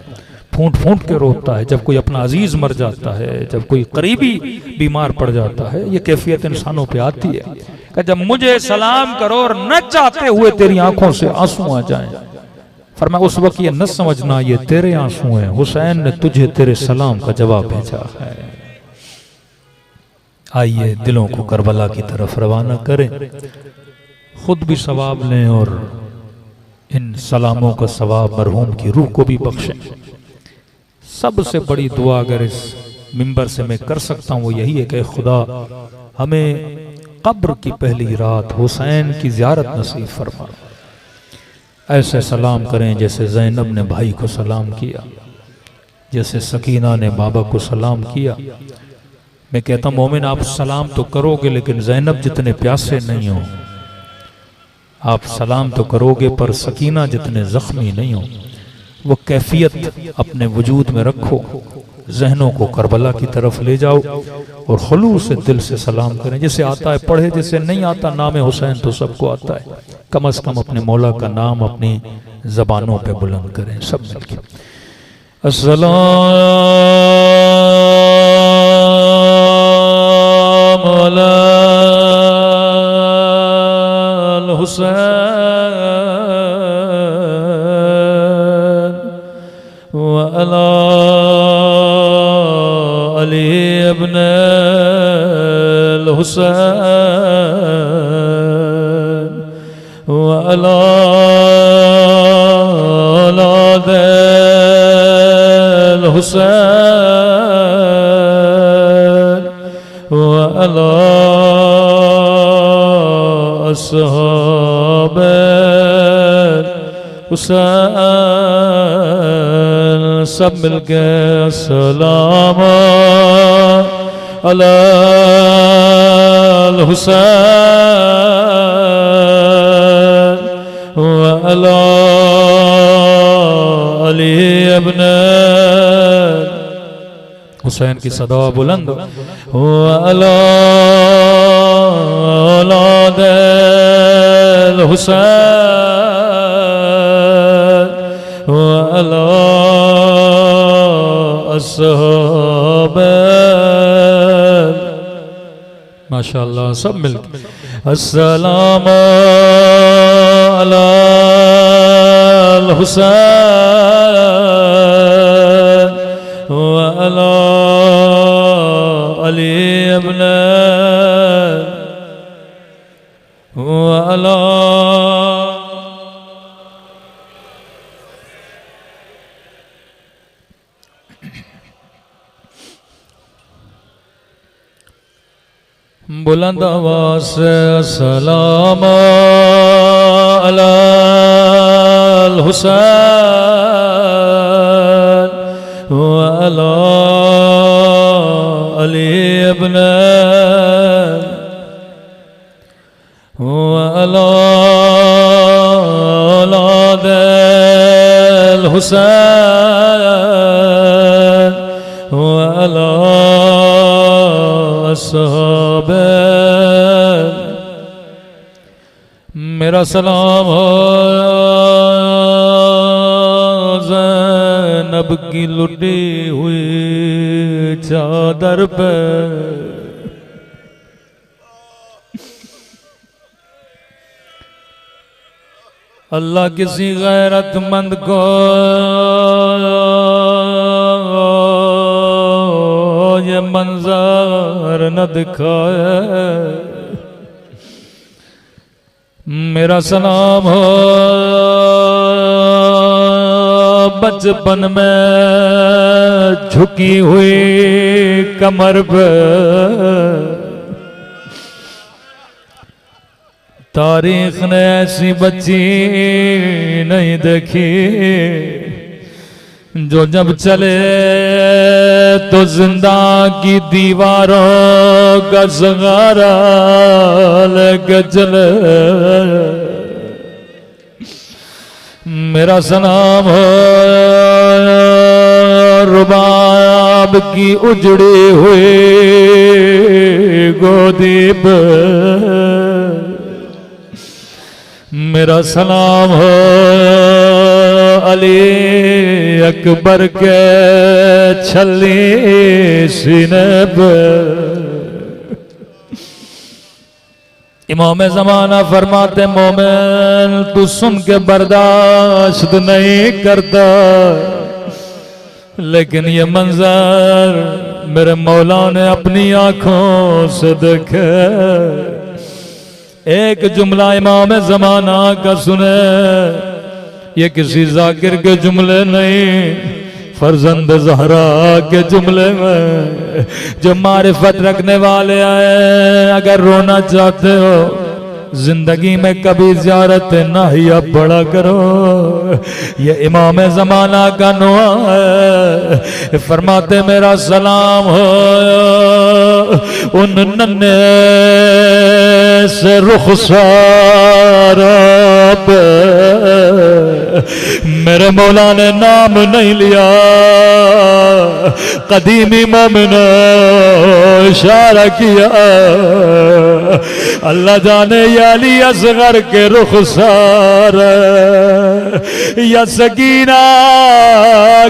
फूंट फूंट के रोता है। जब कोई अपना अजीज मर जाता है, जब कोई करीबी बीमार पड़ जाता है, ये कैफियत इंसानों पे आती है। जब मुझे सलाम करो और न चाहते हुए तेरी आंखों से आंसू आ जाएं, फरमाया उस वक्त ये न समझना ये तेरे आंसू हैं, हुसैन ने तुझे तेरे सलाम का जवाब भेजा है। आइए दिलों को करबला की तरफ रवाना करें, खुद भी सवाब लें और इन सलामों का सवाब मरहूम की रूह को भी बख्शें। सबसे बड़ी दुआ अगर इस मिंबर से मैं कर सकता हूँ वो यही है कि खुदा हमें कब्र की पहली रात हुसैन की ज़ियारत नसीब फरमा। ऐसे सलाम करें जैसे ज़ैनब ने भाई को सलाम किया, जैसे सकीना ने बाबा को सलाम किया। मैं कहता हूँ मोमिन आप सलाम तो करोगे लेकिन ज़ैनब जितने प्यासे नहीं हो। आप सलाम तो करोगे पर सकीना जितने जख्मी नहीं हो। वो कैफियत अपने वजूद में रखो, जहनों को करबला की तरफ ले जाओ और खुलूस से दिल से सलाम करें। जिसे आता है पढ़े, जिसे नहीं आता नाम हुसैन तो सबको आता है, कम से कम अपने मौला का नाम अपनी जबानों पे बुलंद करें सब मिलकर। अस्सलाम अलैल हुसैन व अला अली इब्न हुसैन व अला औलादिल हुसैन व अला अस्हाबिल हुसैन। सब मिलके अस्सलाम अलैल हुसैन व अला अली इब्न हुसैन की सदा बुलंद व अला औलादिल हुसैन व अला अस्हाबिल। माशाअल्लाह सब मिलके अस्सलाम अलैल हुसैन व अला अली इब्न व अला बुलंद आवाज़ से अस्सलाम अलैल हुसैन व अला अली इब्न व अला औलादिल हुसैन व अला अस्हाबिल। मेरा सलाम हो ज़ैनब की लुटी हुई चादर पे, अल्लाह किसी गैरतमंद को ये मंजर न दिखाए। मेरा सलाम हो बचपन में झुकी हुई कमर पे, तारीख ने ऐसी बच्ची नहीं देखी जो जब चले तो जिंदा की दीवारों का सहारा लेके चले। मेरा सलाम हो रुबाब की उजड़ी हुई गोदी पे, मेरा सलाम हो अली अकबर के छली सीने पे। इमाम ज़माना फरमाते मोमिन तू सुन के बर्दाश्त नहीं करता, लेकिन ये मंजर मेरे मौला ने अपनी आंखों से देखे। एक जुमला इमाम ज़माना का सुने, ये किसी जाकिर के जुमले नहीं, फर्जंद ज़हरा के जुमले में जो मारिफत रखने वाले आए। अगर रोना चाहते हो जिंदगी में कभी ज़ियारत नाहिया पढ़ा करो, ये इमाम ज़माना का नुआ है। फरमाते मेरा सलाम हो उन नन्हे से रुखसार पे, मेरे मौला ने नाम नहीं लिया, कदीमी मोमिन इशारा किया। अल्लाह जाने या अली असगर के रुखसार या सकीना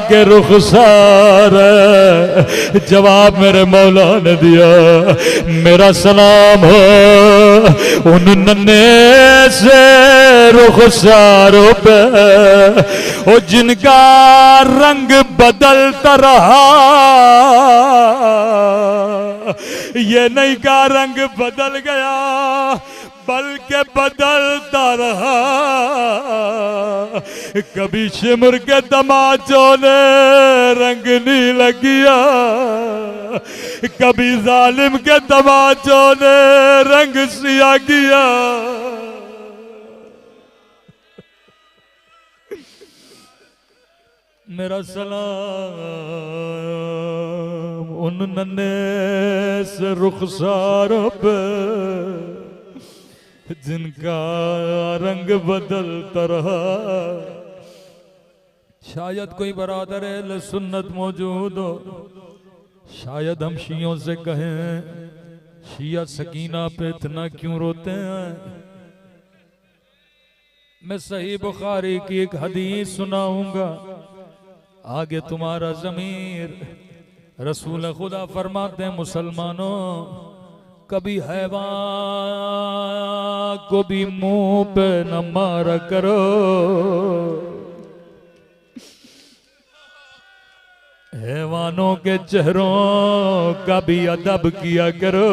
के रुखसार, जवाब मेरे मौला ने दिया। मेरा सलाम हो उन नन्हे से रुखसारों पे ओ जिनका रंग बदलता रहा, ये नहीं का रंग बदल गया बल्कि बदलता रहा। कभी शिमर के तमाचों ने रंग नीला किया, कभी जालिम के तमाचों ने रंग सिया किया। मेरा सलाम उन नन्हे से रुखसारों पे जिनका रंग बदलता रहा। शायद कोई बरादर अहले सुन्नत मौजूद हो, शायद हम शियों से कहें शिया सकीना पे इतना क्यों रोते हैं। मैं सही बुखारी की एक हदीस सुनाऊंगा, आगे तुम्हारा ज़मीर। रसूल खुदा फरमाते हैं मुसलमानों कभी हैवान को भी मुंह पे न मारा करो, हैवानों के चेहरों का भी अदब किया करो।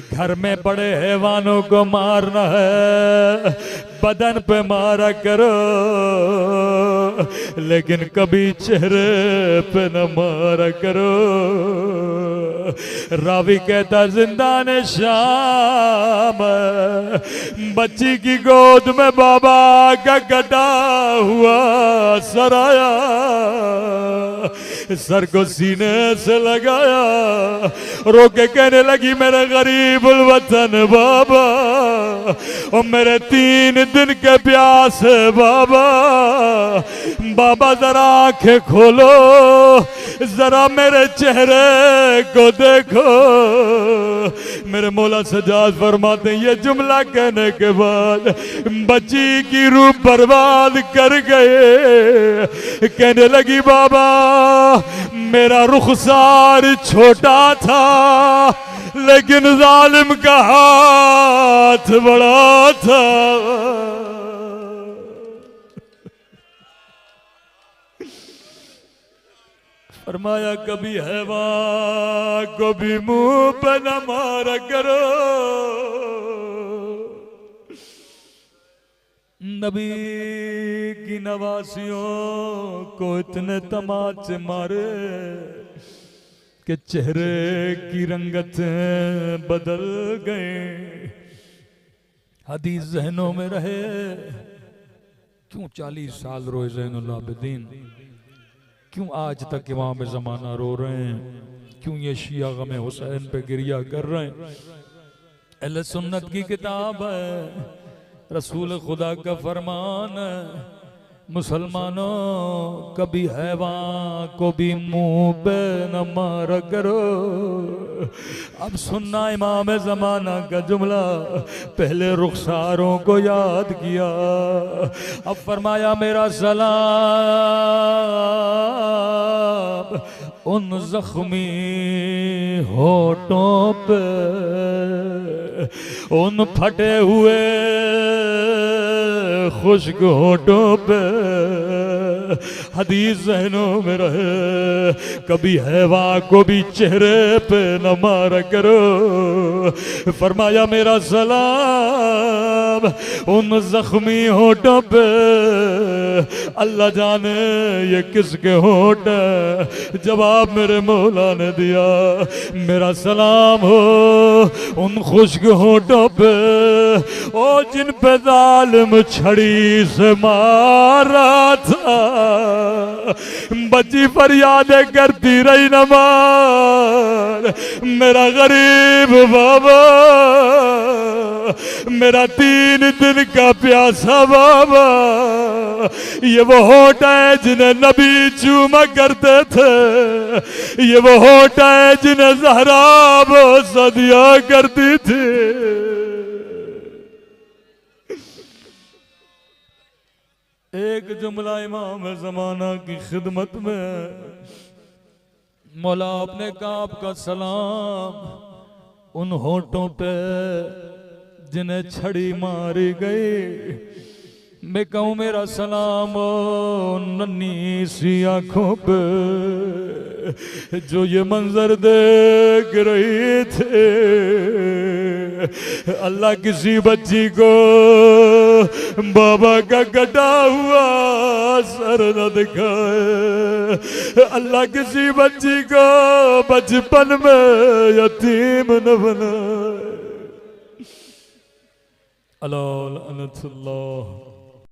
घर में बड़े हैवानों को मारना है बदन पे मारा करो, लेकिन कभी चेहरे पे न मारा करो। रावी कहता जिंदान शाम बच्ची की गोद में बाबा का कटा हुआ सराया, सर को सीने से लगाया, रो के कहने लगी मेरे गरीबुल वतन बाबा, और मेरे 3 दिन के प्यास है बाबा। बाबा जरा आंखें खोलो, जरा मेरे चेहरे को देखो। मेरे मौला सजाद फरमाते हैं ये जुमला कहने के बाद बच्ची की रूह बर्बाद कर गए। कहने लगी बाबा मेरा रुखसार छोटा था, लेकिन जालिम का हाथ बड़ा था। फरमाया कभी हैवान को भी मुंह पे न मारा करो। नबी की नवासियों को इतने तमाचे मारे कि चेहरे की रंगतें बदल गए। हदीस जहनों में रहे। क्यों 40 साल रोए ज़ैनुल आबिदीन, क्यों आज तक इमाम ज़माना रो रहे हैं, क्यों ये शिया गम हुसैन पे गिरिया कर रहे हैं। अहले सुन्नत की किताब है, रसूल खुदा का फरमान है, मुसलमानों कभी हैवान को भी मुंह पे न मारा करो। अब सुनना इमाम ज़माना का जुमला, पहले रुखसारों को याद किया, अब फरमाया मेरा सलाम उन जख्मी होठों पे उन फटे हुए खुश्क होठों पे हदीस ज़हनों में रहे, कभी हैवा को भी चेहरे पे न मारा करो। फरमाया मेरा सलाम उन जख्मी होठों पे, अल्लाह जाने ये किसके होठ है। जवाब मेरे मौला ने दिया, मेरा सलाम हो उन खुश्क होठों पे ओ जिन पे जालिम छड़ी से मारा था। बच्ची फरियादें करती रही नमाज, मेरा गरीब बाबा, मेरा 3 दिन का प्यासा बाबा। ये वो होठ है जिन्हें नबी चूमा करते थे, ये वो होठ है जिन्हें ज़हरा बोसा दिया करती थी। एक जुमला इमाम ज़माना की खिदमत में, मौला अपने काब का सलाम उन होठों पे जिन्हें छड़ी मारी गई। मैं कहूँ मेरा सलाम नन्ही सी आंखों पे जो ये मंजर देख रही थे। अल्लाह किसी बच्ची को बाबा का कटा हुआ सर न दिखाए, अल्लाह किसी बच्ची को बचपन में यतीम न बनाए। अल्लाह